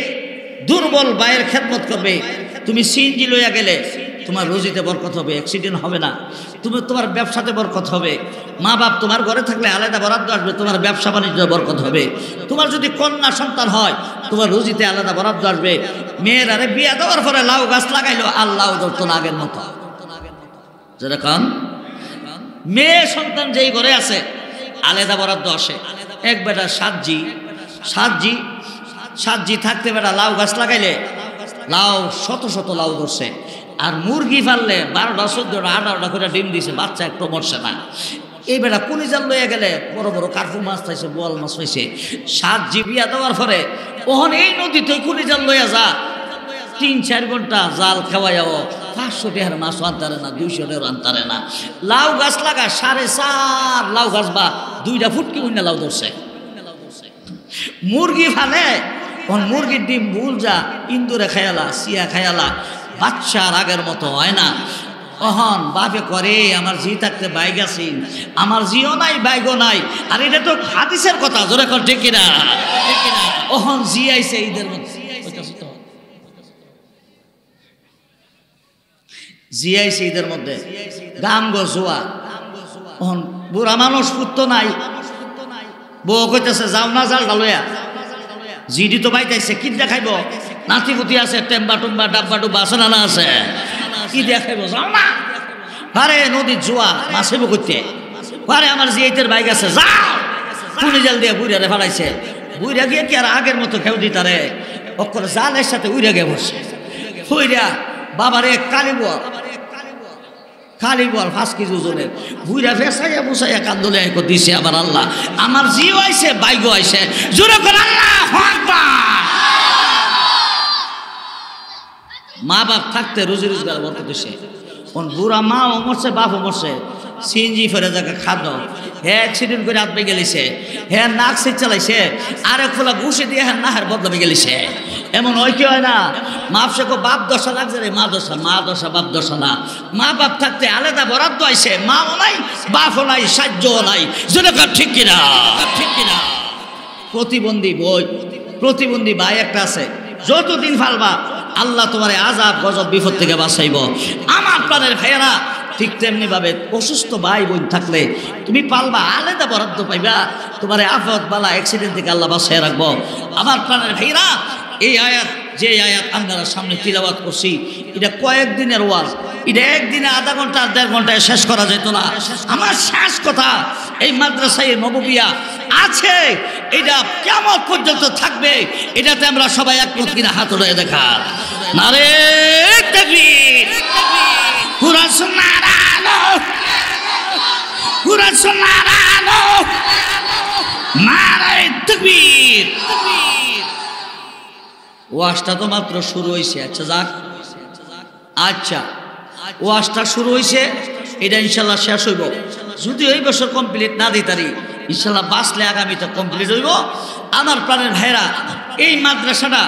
দুর্বল বাইয়ের খেদমত করবে, তুমি সিএনজি লইয়া গেলে তোমার রুজিতে বরকত হবে, অ্যাক্সিডেন্ট হবে না, তোমার ব্যবসাতে বরকত হবে। মা বাপ তোমার ঘরে থাকলে আলাদা বরাদ্দ আসবে, তোমার ব্যবসা বাণিজ্য বরকত হবে। তোমার যদি কন্যা সন্তান হয় তোমার রুজিতে আলাদা বরাদ্দ আসবে। মেয়েরারে বিয়া দেওয়ার পরে লাউ গাছ লাগাইলো আর লাউ ধরতো না আগের মতো। যেরকম মেয়ে সন্তান যেই ঘরে আছে আলাদা বরাদ্দ আসে। এক বেটা সাতজি থাকতে বেটা লাউ গাছ লাগাইলে লাউ শত শত লাউ ধরছে। আর মুরগি ফাললে 12টা 14টা 18টা করে ডিম দিছে, বাচ্চা একটু মরছে না। এই বেটা কুনি জাল লইয়া গেলে বড় বড় কার্পু মাছ পাইছে, বোয়াল মাছ পাইছে। সাতজি বিয়া দেওয়ার পরে ওহন এই নদীতে কুনি জাল লইয়া যা 3-4 ঘন্টা জাল খাওয়াইও 500 টাকার মাছ আনতারে না, 200 টাকার আনতারে না। লাউ গাছ লাগা 4.5 লাউ গাছ বা 2টা ফুটকি উন্না লাউ ধরছে। মুরগি ফালে মুরগির ডিম ভুল যা ইন্দুরে খায়ালা, সিয়া খায়ালা, বাচ্চার আগের মতো হয় না। অহন বাপে করে আমার জি থাকতে বাইক আছি, আমার জিও নাই বাইগও নাই। আর এটা তো হাদিসের কথা, জোরে কর ঠিক কিনা? অহন জি আইছে ঈদের মধ্যে, জি আইছে ঈদের মধ্যে গাম গো জোয়া। অহন বুড়া মানুষ পুত্র নাই, বউ কইতেছে যাও না জালটা লইয়া। জিডি তো বাইতাইছে, কি দেখাইব? নাতি পুতি আছে, টেম্বা টুম্বা ডাব্বা ডুব্বা আছে না না আছে, কি দেখাইব? যাও না। আরে নদীর জোয়া মাছেব করতে পারে, আমার জিয়াইতের বাইক আছে, যাও। পুনি জাল দিয়ে বুড়ারে ফালাইছে। বুড়া গিয়ে কি আর আগের মতো খেউ দিতারে? অক্ষর জালের সাথে উড়ে গে বসে বুড়া বাবারে খালি বল 5 কেজি ওজনের বুড়া ফেসাইয়া বুসাইয়া কান্দলে দিছে। আবার আল্লাহ আমার জিও আইছে, বাইগো আইছে, জোরে করে আল্লাহু আকবার। মা বাপ থাকতে রুজি রোজগার বরকত হইছে। কোন বুড়া মা ও মরছে, বাপও মরছে, সিএনজি ফেরে জায়গা খাদ্য অ্যাক্সিডেন্ট করে হাত পেয়ে গেলিছে, নাক সে চালাইছে, আরেক ফোলা ঘুষে দিয়ে নাহার বদলাবে গেলিছে। এমন হয় কি হয় না? মাপ শেখো বাপ দশা লাগছে রে, মা দশা বাপ দশা না। মা বাপ থাকতে আলাদা বরাদ্দ আইছে, মাও নাই বাপও নাই সাহায্যও নাই। যেটা ঠিক কিনা? ঠিক কিনা? প্রতিবন্ধী ভাই একটা আছে, যতদিন ফালবা আল্লাহ তোমার আযাব গজব বিপদ থেকে বাঁচাইব। আমার প্রাণের ভাইয়েরা ঠিক তেমনি ভাবে অসুস্থ ভাই বোন থাকলে তুমি পালবা, আলাদা বরাদ্দ পাইবা। তোমার আফত বালা অ্যাক্সিডেন্ট থেকে আল্লাহ বাঁচাই রাখবো। আমার প্রাণের ভাইয়েরা এই আয়াত, যে আয়াত আপনারা সামনে তিলাওয়াত করছি, এটা কয়েকদিনের ওয়াজ। এটা একদিনে আধা ঘন্টা আর 1.5 ঘন্টায় শেষ করা যেত না। আমার শেষ কথা, এই মাদ্রাসায় নববিয়া আছে, এটা কিয়ামত পর্যন্ত থাকবে। এটাতে আমরা সবাই একমত কিনা হাত উঠিয়ে দেখা। নারে তাকবীর, কুরআন সুন্নাহর আলো, কুরআন সুন্নাহর আলো, নারে তাকবীর। ওয়াজটা তো মাত্র শুরু হয়েছে। আচ্ছা যাক, আচ্ছা ওয়াজটা শুরু হয়েছে, এটা ইনশাল্লাহ শেষ হইব। যদি এই বছর কমপ্লিট না দিই তারি, ইনশাল্লাহ বাঁচলে আগামীতে কমপ্লিট হইব। আমার প্রাণের ভাইরা, এই মাদ্রাসাটা